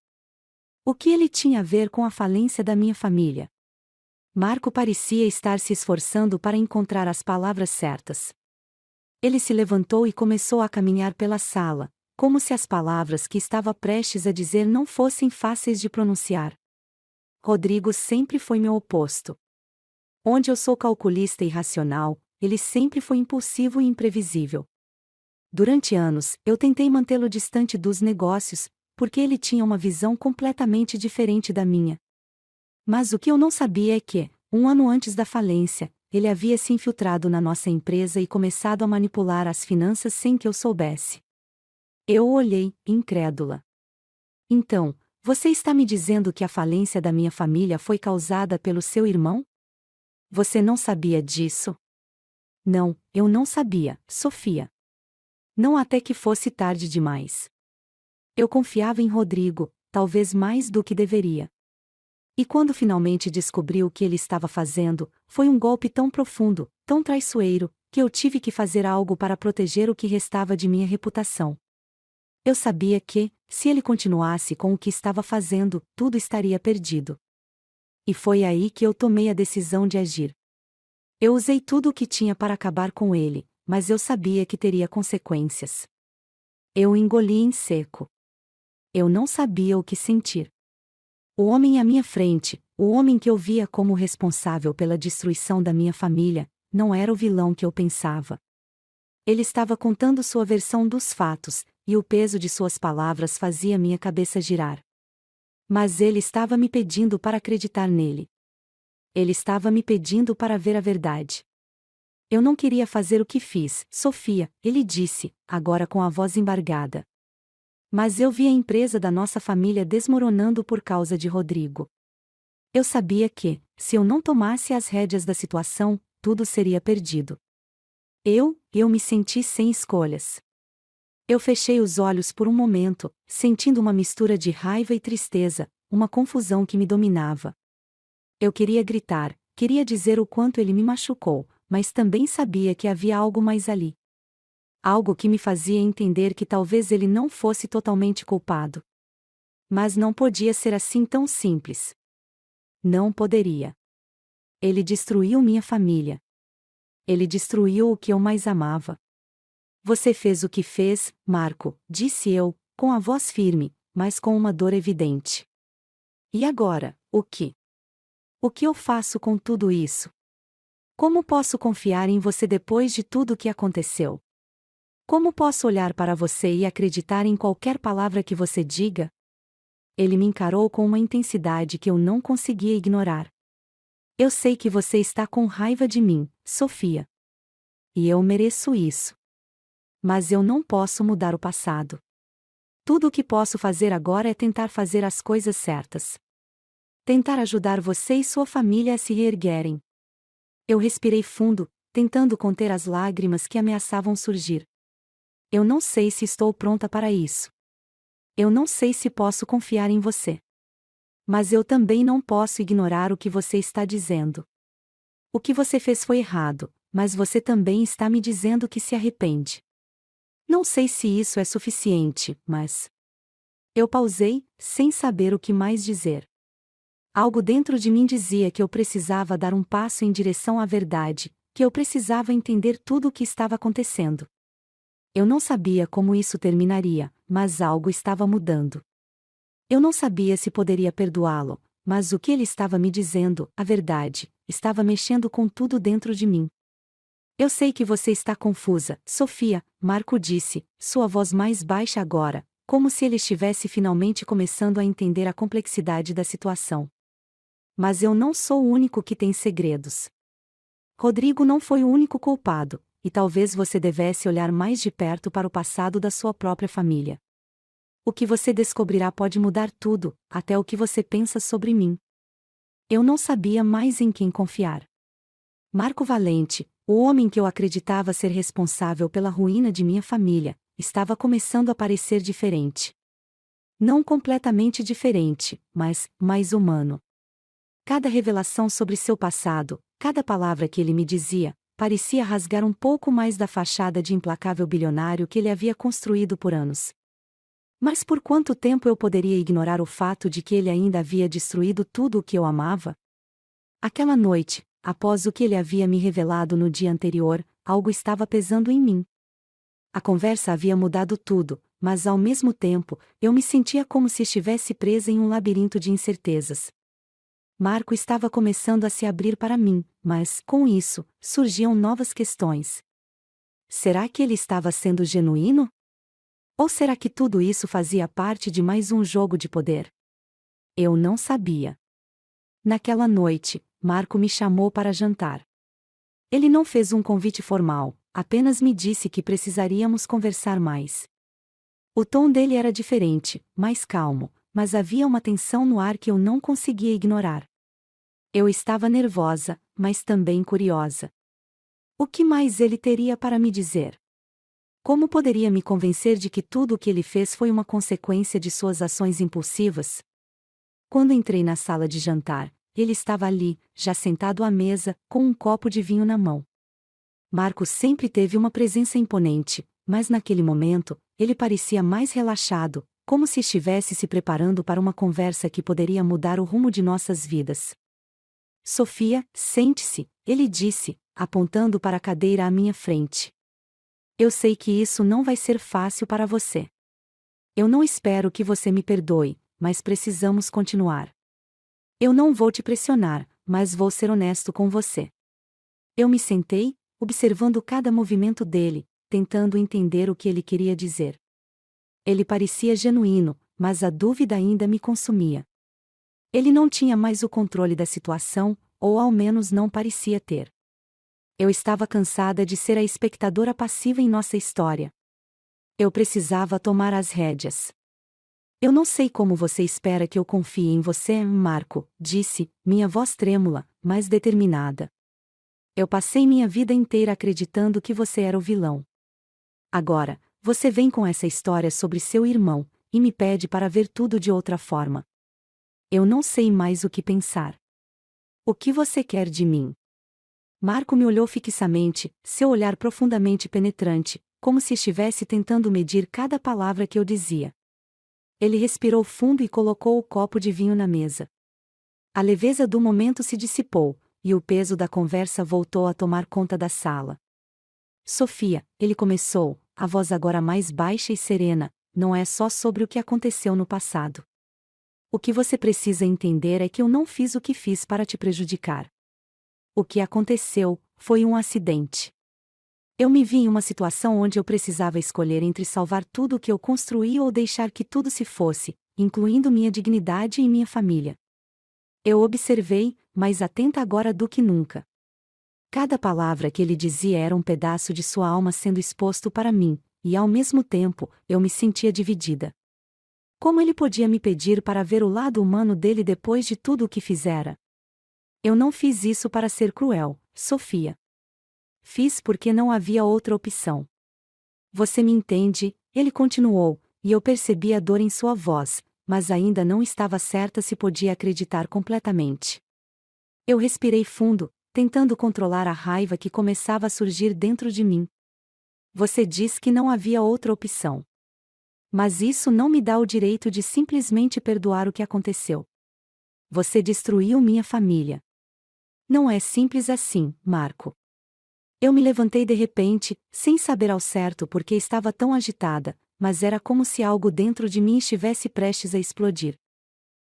O que ele tinha a ver com a falência da minha família? Marco parecia estar se esforçando para encontrar as palavras certas. Ele se levantou e começou a caminhar pela sala, como se as palavras que estava prestes a dizer não fossem fáceis de pronunciar. Rodrigo sempre foi meu oposto. Onde eu sou calculista e racional, ele sempre foi impulsivo e imprevisível. Durante anos, eu tentei mantê-lo distante dos negócios, porque ele tinha uma visão completamente diferente da minha. Mas o que eu não sabia é que, um ano antes da falência, ele havia se infiltrado na nossa empresa e começado a manipular as finanças sem que eu soubesse. Eu o olhei, incrédula. Então, você está me dizendo que a falência da minha família foi causada pelo seu irmão? Você não sabia disso? Não, eu não sabia, Sofia. Não até que fosse tarde demais. Eu confiava em Rodrigo, talvez mais do que deveria. E quando finalmente descobri o que ele estava fazendo, foi um golpe tão profundo, tão traiçoeiro, que eu tive que fazer algo para proteger o que restava de minha reputação. Eu sabia que, se ele continuasse com o que estava fazendo, tudo estaria perdido. E foi aí que eu tomei a decisão de agir. Eu usei tudo o que tinha para acabar com ele, mas eu sabia que teria consequências. Eu engoli em seco. Eu não sabia o que sentir. O homem à minha frente, o homem que eu via como responsável pela destruição da minha família, não era o vilão que eu pensava. Ele estava contando sua versão dos fatos, e o peso de suas palavras fazia minha cabeça girar. Mas ele estava me pedindo para acreditar nele. Ele estava me pedindo para ver a verdade. Eu não queria fazer o que fiz, Sofia, ele disse, agora com a voz embargada. Mas eu vi a empresa da nossa família desmoronando por causa de Rodrigo. Eu sabia que, se eu não tomasse as rédeas da situação, tudo seria perdido. Eu me senti sem escolhas. Eu fechei os olhos por um momento, sentindo uma mistura de raiva e tristeza, uma confusão que me dominava. Eu queria gritar, queria dizer o quanto ele me machucou, mas também sabia que havia algo mais ali. Algo que me fazia entender que talvez ele não fosse totalmente culpado. Mas não podia ser assim tão simples. Não poderia. Ele destruiu minha família. Ele destruiu o que eu mais amava. Você fez o que fez, Marco, disse eu, com a voz firme, mas com uma dor evidente. E agora, o que? O que eu faço com tudo isso? Como posso confiar em você depois de tudo o que aconteceu? Como posso olhar para você e acreditar em qualquer palavra que você diga? Ele me encarou com uma intensidade que eu não conseguia ignorar. Eu sei que você está com raiva de mim, Sofia. E eu mereço isso. Mas eu não posso mudar o passado. Tudo o que posso fazer agora é tentar fazer as coisas certas. Tentar ajudar você e sua família a se reerguerem. Eu respirei fundo, tentando conter as lágrimas que ameaçavam surgir. Eu não sei se estou pronta para isso. Eu não sei se posso confiar em você. Mas eu também não posso ignorar o que você está dizendo. O que você fez foi errado, mas você também está me dizendo que se arrepende. Não sei se isso é suficiente, mas... Eu pausei, sem saber o que mais dizer. Algo dentro de mim dizia que eu precisava dar um passo em direção à verdade, que eu precisava entender tudo o que estava acontecendo. Eu não sabia como isso terminaria, mas algo estava mudando. Eu não sabia se poderia perdoá-lo, mas o que ele estava me dizendo, a verdade, estava mexendo com tudo dentro de mim. Eu sei que você está confusa, Sofia, Marco disse, sua voz mais baixa agora, como se ele estivesse finalmente começando a entender a complexidade da situação. Mas eu não sou o único que tem segredos. Rodrigo não foi o único culpado, e talvez você devesse olhar mais de perto para o passado da sua própria família. O que você descobrirá pode mudar tudo, até o que você pensa sobre mim. Eu não sabia mais em quem confiar. Marco Valente, o homem que eu acreditava ser responsável pela ruína de minha família, estava começando a parecer diferente. Não completamente diferente, mas mais humano. Cada revelação sobre seu passado, cada palavra que ele me dizia, parecia rasgar um pouco mais da fachada de implacável bilionário que ele havia construído por anos. Mas por quanto tempo eu poderia ignorar o fato de que ele ainda havia destruído tudo o que eu amava? Aquela noite, após o que ele havia me revelado no dia anterior, algo estava pesando em mim. A conversa havia mudado tudo, mas ao mesmo tempo, eu me sentia como se estivesse presa em um labirinto de incertezas. Marco estava começando a se abrir para mim, mas, com isso, surgiam novas questões. Será que ele estava sendo genuíno? Ou será que tudo isso fazia parte de mais um jogo de poder? Eu não sabia. Naquela noite, Marco me chamou para jantar. Ele não fez um convite formal, apenas me disse que precisaríamos conversar mais. O tom dele era diferente, mais calmo, mas havia uma tensão no ar que eu não conseguia ignorar. Eu estava nervosa, mas também curiosa. O que mais ele teria para me dizer? Como poderia me convencer de que tudo o que ele fez foi uma consequência de suas ações impulsivas? Quando entrei na sala de jantar, ele estava ali, já sentado à mesa, com um copo de vinho na mão. Marco sempre teve uma presença imponente, mas naquele momento, ele parecia mais relaxado, como se estivesse se preparando para uma conversa que poderia mudar o rumo de nossas vidas. Sofia, sente-se, ele disse, apontando para a cadeira à minha frente. Eu sei que isso não vai ser fácil para você. Eu não espero que você me perdoe, mas precisamos continuar. Eu não vou te pressionar, mas vou ser honesto com você. Eu me sentei, observando cada movimento dele, tentando entender o que ele queria dizer. Ele parecia genuíno, mas a dúvida ainda me consumia. Ele não tinha mais o controle da situação, ou ao menos não parecia ter. Eu estava cansada de ser a espectadora passiva em nossa história. Eu precisava tomar as rédeas. Eu não sei como você espera que eu confie em você, Marco, disse, minha voz trêmula, mas determinada. Eu passei minha vida inteira acreditando que você era o vilão. Agora, você vem com essa história sobre seu irmão, e me pede para ver tudo de outra forma. Eu não sei mais o que pensar. O que você quer de mim? Marco me olhou fixamente, seu olhar profundamente penetrante, como se estivesse tentando medir cada palavra que eu dizia. Ele respirou fundo e colocou o copo de vinho na mesa. A leveza do momento se dissipou, e o peso da conversa voltou a tomar conta da sala. Sofia, ele começou, a voz agora mais baixa e serena, não é só sobre o que aconteceu no passado. O que você precisa entender é que eu não fiz o que fiz para te prejudicar. O que aconteceu foi um acidente. Eu me vi em uma situação onde eu precisava escolher entre salvar tudo o que eu construí ou deixar que tudo se fosse, incluindo minha dignidade e minha família. Eu observei, mais atenta agora do que nunca. Cada palavra que ele dizia era um pedaço de sua alma sendo exposto para mim, e ao mesmo tempo, eu me sentia dividida. Como ele podia me pedir para ver o lado humano dele depois de tudo o que fizera? Eu não fiz isso para ser cruel, Sofia. Fiz porque não havia outra opção. Você me entende? Ele continuou, e eu percebi a dor em sua voz, mas ainda não estava certa se podia acreditar completamente. Eu respirei fundo, tentando controlar a raiva que começava a surgir dentro de mim. Você diz que não havia outra opção. Mas isso não me dá o direito de simplesmente perdoar o que aconteceu. Você destruiu minha família. Não é simples assim, Marco. Eu me levantei de repente, sem saber ao certo por que estava tão agitada, mas era como se algo dentro de mim estivesse prestes a explodir.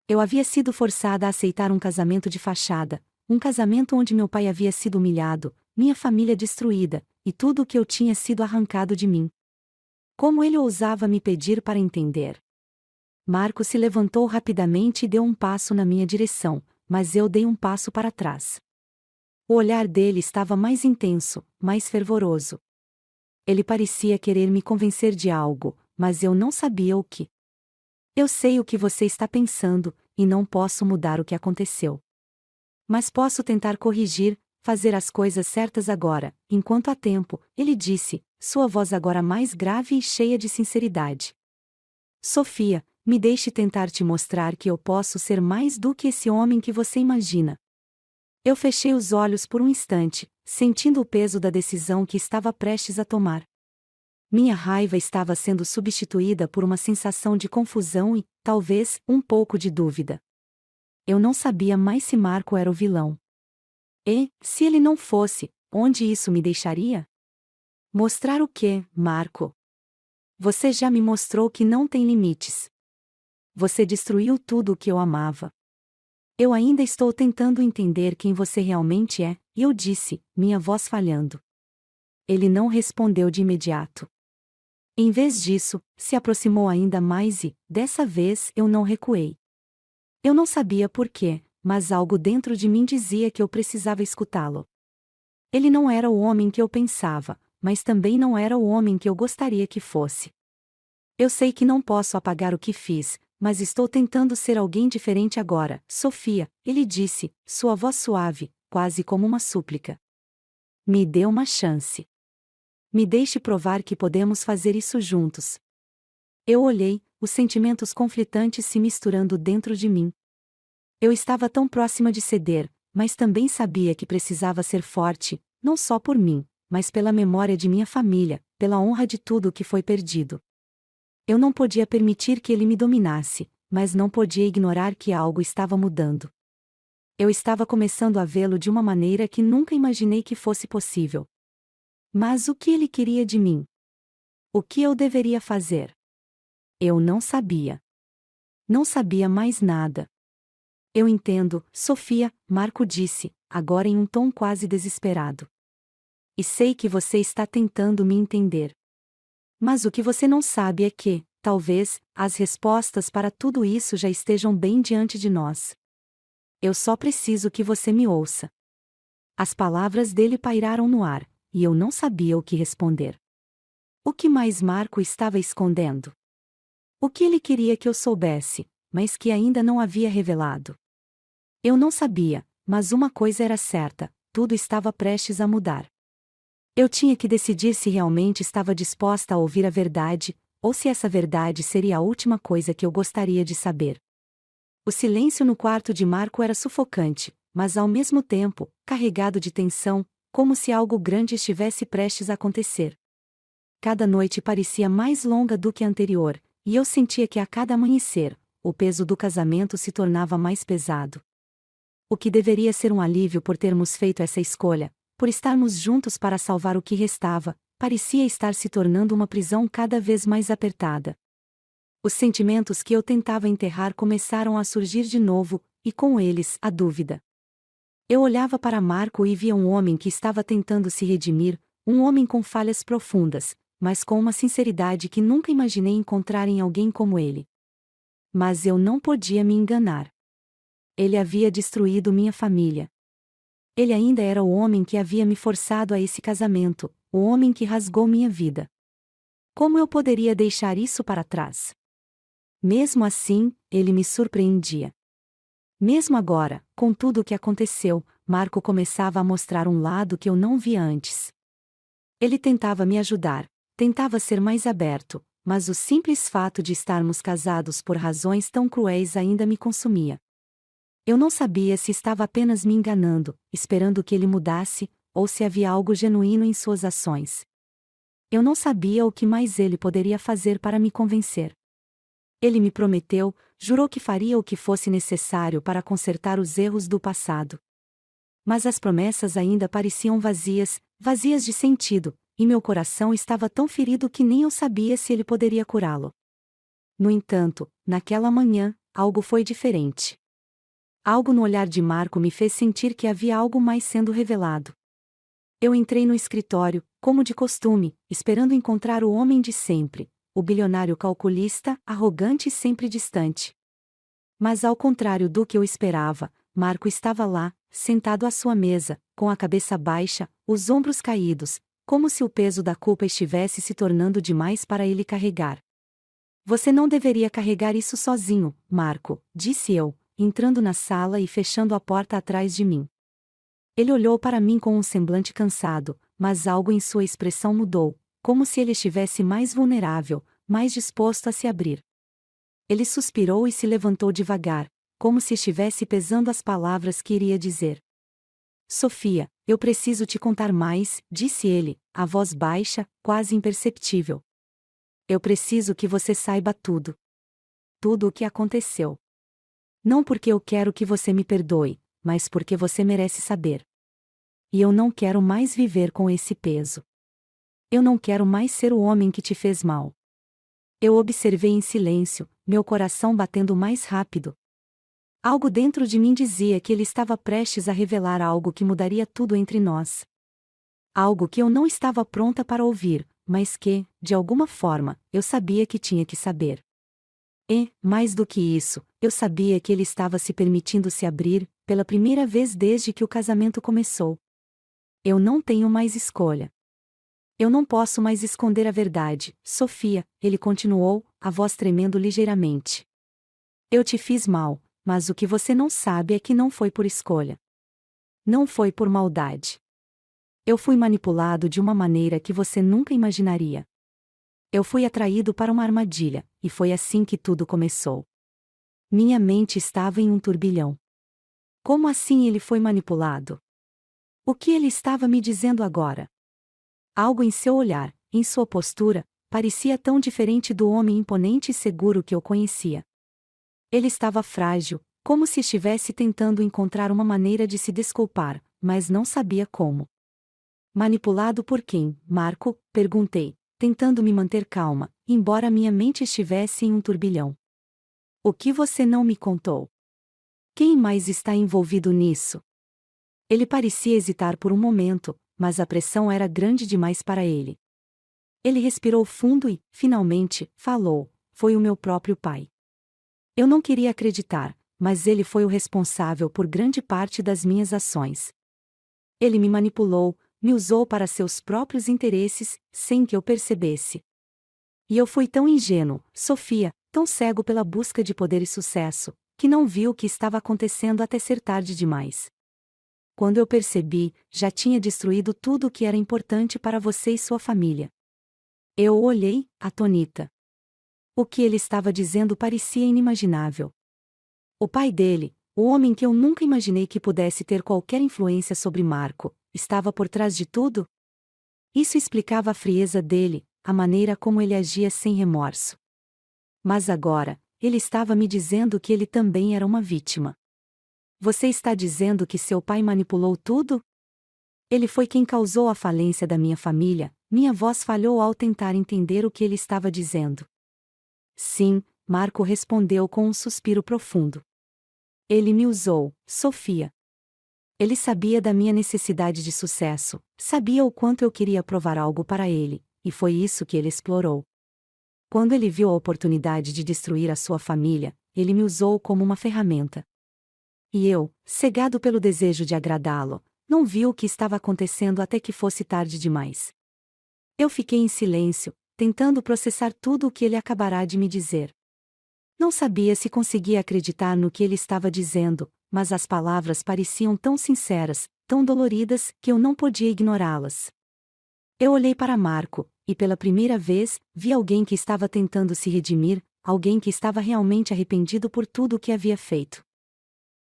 Eu havia sido forçada a aceitar um casamento de fachada, um casamento onde meu pai havia sido humilhado, minha família destruída, e tudo o que eu tinha sido arrancado de mim. Como ele ousava me pedir para entender? Marco se levantou rapidamente e deu um passo na minha direção, mas eu dei um passo para trás. O olhar dele estava mais intenso, mais fervoroso. Ele parecia querer me convencer de algo, mas eu não sabia o que. Eu sei o que você está pensando, e não posso mudar o que aconteceu. Mas posso tentar corrigir, fazer as coisas certas agora, enquanto há tempo, ele disse, sua voz agora mais grave e cheia de sinceridade. Sofia, me deixe tentar te mostrar que eu posso ser mais do que esse homem que você imagina. Eu fechei os olhos por um instante, sentindo o peso da decisão que estava prestes a tomar. Minha raiva estava sendo substituída por uma sensação de confusão e, talvez, um pouco de dúvida. Eu não sabia mais se Marco era o vilão. E, se ele não fosse, onde isso me deixaria? Mostrar o quê, Marco? Você já me mostrou que não tem limites. Você destruiu tudo o que eu amava. Eu ainda estou tentando entender quem você realmente é, e eu disse, minha voz falhando. Ele não respondeu de imediato. Em vez disso, se aproximou ainda mais e, dessa vez, eu não recuei. Eu não sabia por quê, mas algo dentro de mim dizia que eu precisava escutá-lo. Ele não era o homem que eu pensava, mas também não era o homem que eu gostaria que fosse. Eu sei que não posso apagar o que fiz, mas estou tentando ser alguém diferente agora, Sofia, ele disse, sua voz suave, quase como uma súplica. Me dê uma chance. Me deixe provar que podemos fazer isso juntos. Eu olhei, os sentimentos conflitantes se misturando dentro de mim. Eu estava tão próxima de ceder, mas também sabia que precisava ser forte, não só por mim, mas pela memória de minha família, pela honra de tudo o que foi perdido. Eu não podia permitir que ele me dominasse, mas não podia ignorar que algo estava mudando. Eu estava começando a vê-lo de uma maneira que nunca imaginei que fosse possível. Mas o que ele queria de mim? O que eu deveria fazer? Eu não sabia. Não sabia mais nada. Eu entendo, Sofia, Marco disse, agora em um tom quase desesperado. E sei que você está tentando me entender. Mas o que você não sabe é que, talvez, as respostas para tudo isso já estejam bem diante de nós. Eu só preciso que você me ouça. As palavras dele pairaram no ar, e eu não sabia o que responder. O que mais Marco estava escondendo? O que ele queria que eu soubesse, mas que ainda não havia revelado? Eu não sabia, mas uma coisa era certa, tudo estava prestes a mudar. Eu tinha que decidir se realmente estava disposta a ouvir a verdade, ou se essa verdade seria a última coisa que eu gostaria de saber. O silêncio no quarto de Marco era sufocante, mas ao mesmo tempo, carregado de tensão, como se algo grande estivesse prestes a acontecer. Cada noite parecia mais longa do que a anterior, e eu sentia que a cada amanhecer, o peso do casamento se tornava mais pesado. O que deveria ser um alívio por termos feito essa escolha, por estarmos juntos para salvar o que restava, parecia estar se tornando uma prisão cada vez mais apertada. Os sentimentos que eu tentava enterrar começaram a surgir de novo, e com eles, a dúvida. Eu olhava para Marco e via um homem que estava tentando se redimir, um homem com falhas profundas, mas com uma sinceridade que nunca imaginei encontrar em alguém como ele. Mas eu não podia me enganar. Ele havia destruído minha família. Ele ainda era o homem que havia me forçado a esse casamento, o homem que rasgou minha vida. Como eu poderia deixar isso para trás? Mesmo assim, ele me surpreendia. Mesmo agora, com tudo o que aconteceu, Marco começava a mostrar um lado que eu não via antes. Ele tentava me ajudar, tentava ser mais aberto, mas o simples fato de estarmos casados por razões tão cruéis ainda me consumia. Eu não sabia se estava apenas me enganando, esperando que ele mudasse, ou se havia algo genuíno em suas ações. Eu não sabia o que mais ele poderia fazer para me convencer. Ele me prometeu, jurou que faria o que fosse necessário para consertar os erros do passado. Mas as promessas ainda pareciam vazias, vazias de sentido, e meu coração estava tão ferido que nem eu sabia se ele poderia curá-lo. No entanto, naquela manhã, algo foi diferente. Algo no olhar de Marco me fez sentir que havia algo mais sendo revelado. Eu entrei no escritório, como de costume, esperando encontrar o homem de sempre, o bilionário calculista, arrogante e sempre distante. Mas ao contrário do que eu esperava, Marco estava lá, sentado à sua mesa, com a cabeça baixa, os ombros caídos, como se o peso da culpa estivesse se tornando demais para ele carregar. Você não deveria carregar isso sozinho, Marco, disse eu, entrando na sala e fechando a porta atrás de mim. Ele olhou para mim com um semblante cansado, mas algo em sua expressão mudou, como se ele estivesse mais vulnerável, mais disposto a se abrir. Ele suspirou e se levantou devagar, como se estivesse pesando as palavras que iria dizer. Sofia, eu preciso te contar mais, disse ele, a voz baixa, quase imperceptível. Eu preciso que você saiba tudo. Tudo o que aconteceu. Não porque eu quero que você me perdoe, mas porque você merece saber. E eu não quero mais viver com esse peso. Eu não quero mais ser o homem que te fez mal. Eu observei em silêncio, meu coração batendo mais rápido. Algo dentro de mim dizia que ele estava prestes a revelar algo que mudaria tudo entre nós. Algo que eu não estava pronta para ouvir, mas que, de alguma forma, eu sabia que tinha que saber. E, mais do que isso, eu sabia que ele estava se permitindo se abrir, pela primeira vez desde que o casamento começou. Eu não tenho mais escolha. Eu não posso mais esconder a verdade, Sofia, ele continuou, a voz tremendo ligeiramente. Eu te fiz mal. Mas o que você não sabe é que não foi por escolha. Não foi por maldade. Eu fui manipulado de uma maneira que você nunca imaginaria. Eu fui atraído para uma armadilha, e foi assim que tudo começou. Minha mente estava em um turbilhão. Como assim ele foi manipulado? O que ele estava me dizendo agora? Algo em seu olhar, em sua postura, parecia tão diferente do homem imponente e seguro que eu conhecia. Ele estava frágil, como se estivesse tentando encontrar uma maneira de se desculpar, mas não sabia como. Manipulado por quem, Marco? Perguntei, tentando me manter calma, embora minha mente estivesse em um turbilhão. O que você não me contou? Quem mais está envolvido nisso? Ele parecia hesitar por um momento, mas a pressão era grande demais para ele. Ele respirou fundo e, finalmente, falou: foi o meu próprio pai. Eu não queria acreditar, mas ele foi o responsável por grande parte das minhas ações. Ele me manipulou, me usou para seus próprios interesses, sem que eu percebesse. E eu fui tão ingênuo, Sofia, tão cego pela busca de poder e sucesso, que não vi o que estava acontecendo até ser tarde demais. Quando eu percebi, já tinha destruído tudo o que era importante para você e sua família. Eu o olhei, atônita. O que ele estava dizendo parecia inimaginável. O pai dele, o homem que eu nunca imaginei que pudesse ter qualquer influência sobre Marco, estava por trás de tudo? Isso explicava a frieza dele, a maneira como ele agia sem remorso. Mas agora, ele estava me dizendo que ele também era uma vítima. Você está dizendo que seu pai manipulou tudo? Ele foi quem causou a falência da minha família. Minha voz falhou ao tentar entender o que ele estava dizendo. Sim, Marco respondeu com um suspiro profundo. Ele me usou, Sofia. Ele sabia da minha necessidade de sucesso, sabia o quanto eu queria provar algo para ele, e foi isso que ele explorou. Quando ele viu a oportunidade de destruir a sua família, ele me usou como uma ferramenta. E eu, cegado pelo desejo de agradá-lo, não vi o que estava acontecendo até que fosse tarde demais. Eu fiquei em silêncio, tentando processar tudo o que ele acabará de me dizer. Não sabia se conseguia acreditar no que ele estava dizendo, mas as palavras pareciam tão sinceras, tão doloridas, que eu não podia ignorá-las. Eu olhei para Marco, e pela primeira vez, vi alguém que estava tentando se redimir, alguém que estava realmente arrependido por tudo o que havia feito.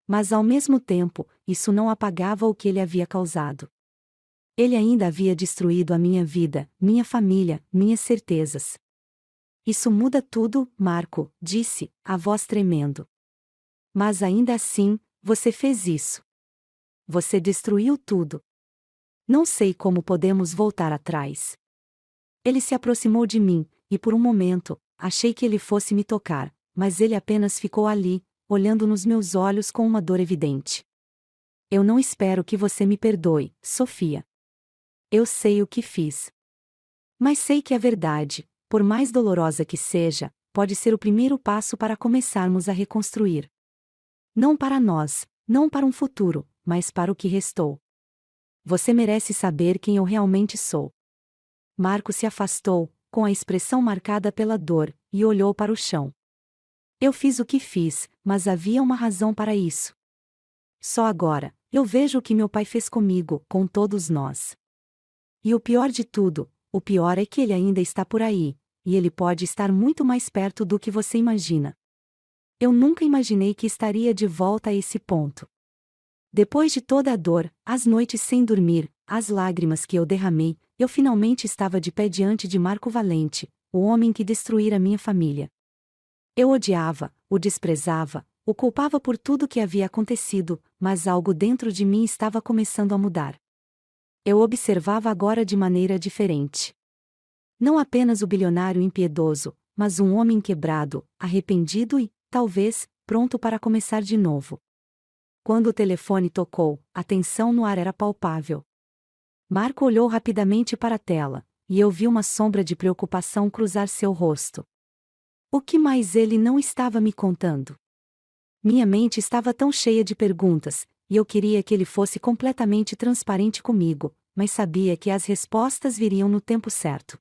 Mas ao mesmo tempo, isso não apagava o que ele havia causado. Ele ainda havia destruído a minha vida, minha família, minhas certezas. Isso muda tudo, Marco, disse, a voz tremendo. Mas ainda assim, você fez isso. Você destruiu tudo. Não sei como podemos voltar atrás. Ele se aproximou de mim, e por um momento, achei que ele fosse me tocar, mas ele apenas ficou ali, olhando nos meus olhos com uma dor evidente. Eu não espero que você me perdoe, Sofia. Eu sei o que fiz. Mas sei que a verdade, por mais dolorosa que seja, pode ser o primeiro passo para começarmos a reconstruir. Não para nós, não para um futuro, mas para o que restou. Você merece saber quem eu realmente sou. Marco se afastou, com a expressão marcada pela dor, e olhou para o chão. Eu fiz o que fiz, mas havia uma razão para isso. Só agora, eu vejo o que meu pai fez comigo, com todos nós. E o pior de tudo, o pior é que ele ainda está por aí, e ele pode estar muito mais perto do que você imagina. Eu nunca imaginei que estaria de volta a esse ponto. Depois de toda a dor, as noites sem dormir, as lágrimas que eu derramei, eu finalmente estava de pé diante de Marco Valente, o homem que destruíra minha família. Eu odiava, o desprezava, o culpava por tudo que havia acontecido, mas algo dentro de mim estava começando a mudar. Eu observava agora de maneira diferente. Não apenas o bilionário impiedoso, mas um homem quebrado, arrependido e, talvez, pronto para começar de novo. Quando o telefone tocou, a tensão no ar era palpável. Marco olhou rapidamente para a tela, e eu vi uma sombra de preocupação cruzar seu rosto. O que mais ele não estava me contando? Minha mente estava tão cheia de perguntas, e eu queria que ele fosse completamente transparente comigo, mas sabia que as respostas viriam no tempo certo.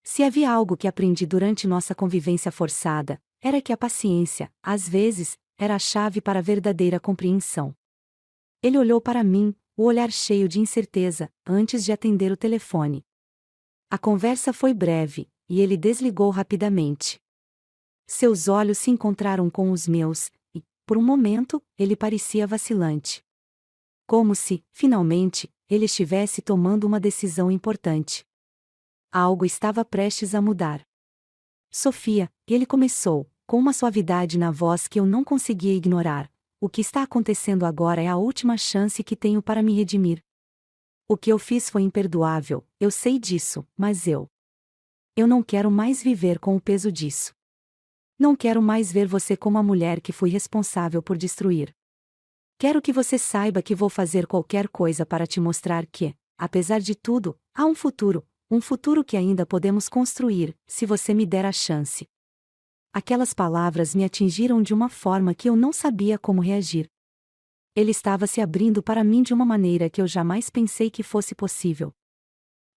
Se havia algo que aprendi durante nossa convivência forçada, era que a paciência, às vezes, era a chave para a verdadeira compreensão. Ele olhou para mim, o olhar cheio de incerteza, antes de atender o telefone. A conversa foi breve, e ele desligou rapidamente. Seus olhos se encontraram com os meus, e, por um momento, ele parecia vacilante. Como se, finalmente, ele estivesse tomando uma decisão importante. Algo estava prestes a mudar. Sofia, ele começou, com uma suavidade na voz que eu não conseguia ignorar. O que está acontecendo agora é a última chance que tenho para me redimir. O que eu fiz foi imperdoável, eu sei disso, mas eu não quero mais viver com o peso disso. Não quero mais ver você como a mulher que fui responsável por destruir. Quero que você saiba que vou fazer qualquer coisa para te mostrar que, apesar de tudo, há um futuro que ainda podemos construir, se você me der a chance. Aquelas palavras me atingiram de uma forma que eu não sabia como reagir. Ele estava se abrindo para mim de uma maneira que eu jamais pensei que fosse possível.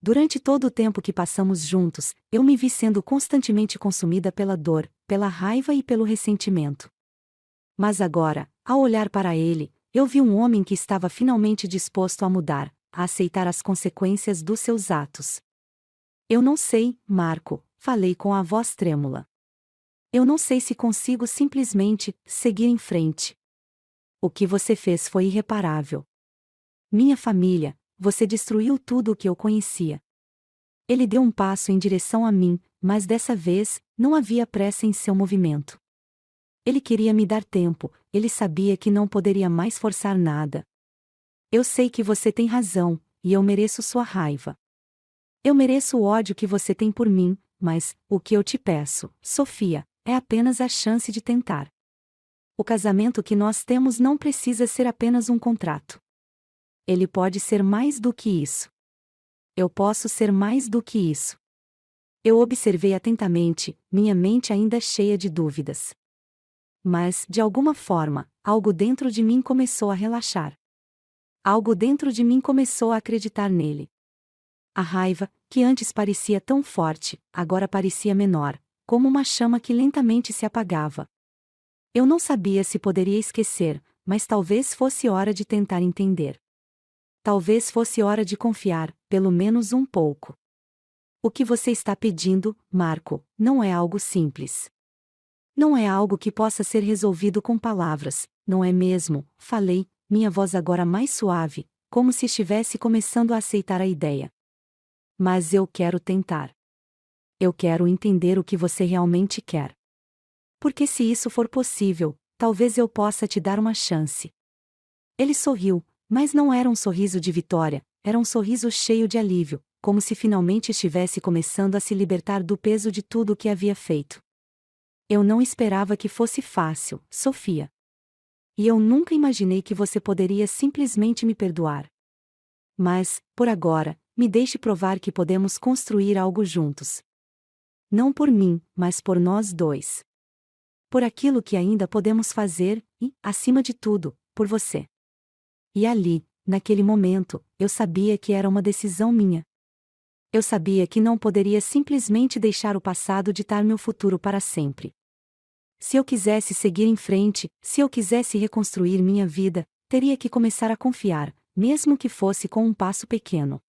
Durante todo o tempo que passamos juntos, eu me vi sendo constantemente consumida pela dor, pela raiva e pelo ressentimento. Mas agora, ao olhar para ele, eu vi um homem que estava finalmente disposto a mudar, a aceitar as consequências dos seus atos. Eu não sei, Marco, falei com a voz trêmula. Eu não sei se consigo simplesmente seguir em frente. O que você fez foi irreparável. Minha família, você destruiu tudo o que eu conhecia. Ele deu um passo em direção a mim, mas dessa vez, não havia pressa em seu movimento. Ele queria me dar tempo, ele sabia que não poderia mais forçar nada. Eu sei que você tem razão, e eu mereço sua raiva. Eu mereço o ódio que você tem por mim, mas, o que eu te peço, Sofia, é apenas a chance de tentar. O casamento que nós temos não precisa ser apenas um contrato. Ele pode ser mais do que isso. Eu posso ser mais do que isso. Eu observei atentamente, minha mente ainda cheia de dúvidas. Mas, de alguma forma, algo dentro de mim começou a relaxar. Algo dentro de mim começou a acreditar nele. A raiva, que antes parecia tão forte, agora parecia menor, como uma chama que lentamente se apagava. Eu não sabia se poderia esquecer, mas talvez fosse hora de tentar entender. Talvez fosse hora de confiar, pelo menos um pouco. O que você está pedindo, Marco, não é algo simples. Não é algo que possa ser resolvido com palavras, não é mesmo? Falei, minha voz agora mais suave, como se estivesse começando a aceitar a ideia. Mas eu quero tentar. Eu quero entender o que você realmente quer. Porque se isso for possível, talvez eu possa te dar uma chance. Ele sorriu, mas não era um sorriso de vitória, era um sorriso cheio de alívio, como se finalmente estivesse começando a se libertar do peso de tudo o que havia feito. Eu não esperava que fosse fácil, Sofia. E eu nunca imaginei que você poderia simplesmente me perdoar. Mas, por agora, me deixe provar que podemos construir algo juntos. Não por mim, mas por nós dois. Por aquilo que ainda podemos fazer, e, acima de tudo, por você. E ali, naquele momento, eu sabia que era uma decisão minha. Eu sabia que não poderia simplesmente deixar o passado ditar meu futuro para sempre. Se eu quisesse seguir em frente, se eu quisesse reconstruir minha vida, teria que começar a confiar, mesmo que fosse com um passo pequeno.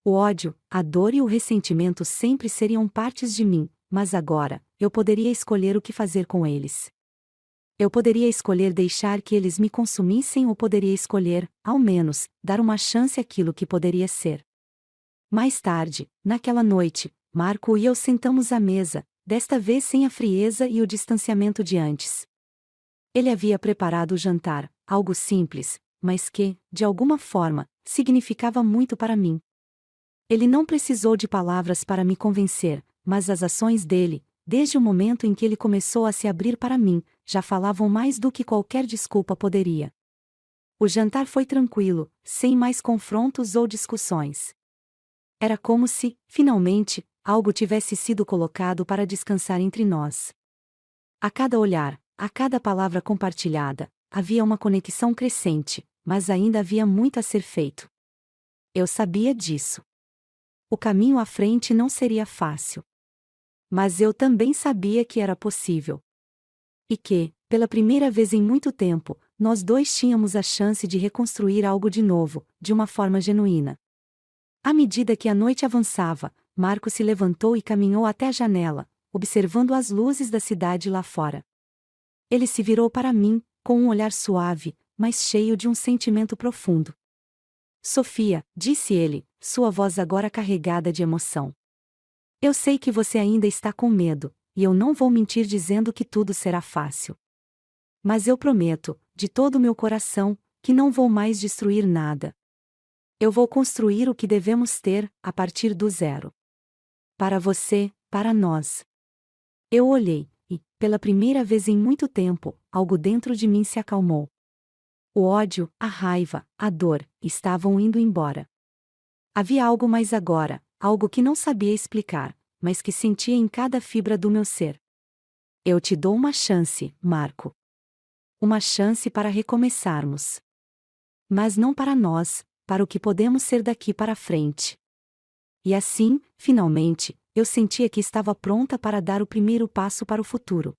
O ódio, a dor e o ressentimento sempre seriam partes de mim, mas agora, eu poderia escolher o que fazer com eles. Eu poderia escolher deixar que eles me consumissem ou poderia escolher, ao menos, dar uma chance àquilo que poderia ser. Mais tarde, naquela noite, Marco e eu sentamos à mesa, desta vez sem a frieza e o distanciamento de antes. Ele havia preparado o jantar, algo simples, mas que, de alguma forma, significava muito para mim. Ele não precisou de palavras para me convencer, mas as ações dele, desde o momento em que ele começou a se abrir para mim, já falavam mais do que qualquer desculpa poderia. O jantar foi tranquilo, sem mais confrontos ou discussões. Era como se, finalmente, algo tivesse sido colocado para descansar entre nós. A cada olhar, a cada palavra compartilhada, havia uma conexão crescente, mas ainda havia muito a ser feito. Eu sabia disso. O caminho à frente não seria fácil. Mas eu também sabia que era possível. E que, pela primeira vez em muito tempo, nós dois tínhamos a chance de reconstruir algo de novo, de uma forma genuína. À medida que a noite avançava, Marco se levantou e caminhou até a janela, observando as luzes da cidade lá fora. Ele se virou para mim, com um olhar suave, mas cheio de um sentimento profundo. Sofia, disse ele, sua voz agora carregada de emoção. Eu sei que você ainda está com medo, e eu não vou mentir dizendo que tudo será fácil. Mas eu prometo, de todo o meu coração, que não vou mais destruir nada. Eu vou construir o que devemos ter, a partir do zero. Para você, para nós. Eu olhei, e, pela primeira vez em muito tempo, algo dentro de mim se acalmou. O ódio, a raiva, a dor, estavam indo embora. Havia algo mais agora, algo que não sabia explicar, mas que sentia em cada fibra do meu ser. Eu te dou uma chance, Marco. Uma chance para recomeçarmos. Mas não para nós, para o que podemos ser daqui para frente. E assim, finalmente, eu sentia que estava pronta para dar o primeiro passo para o futuro.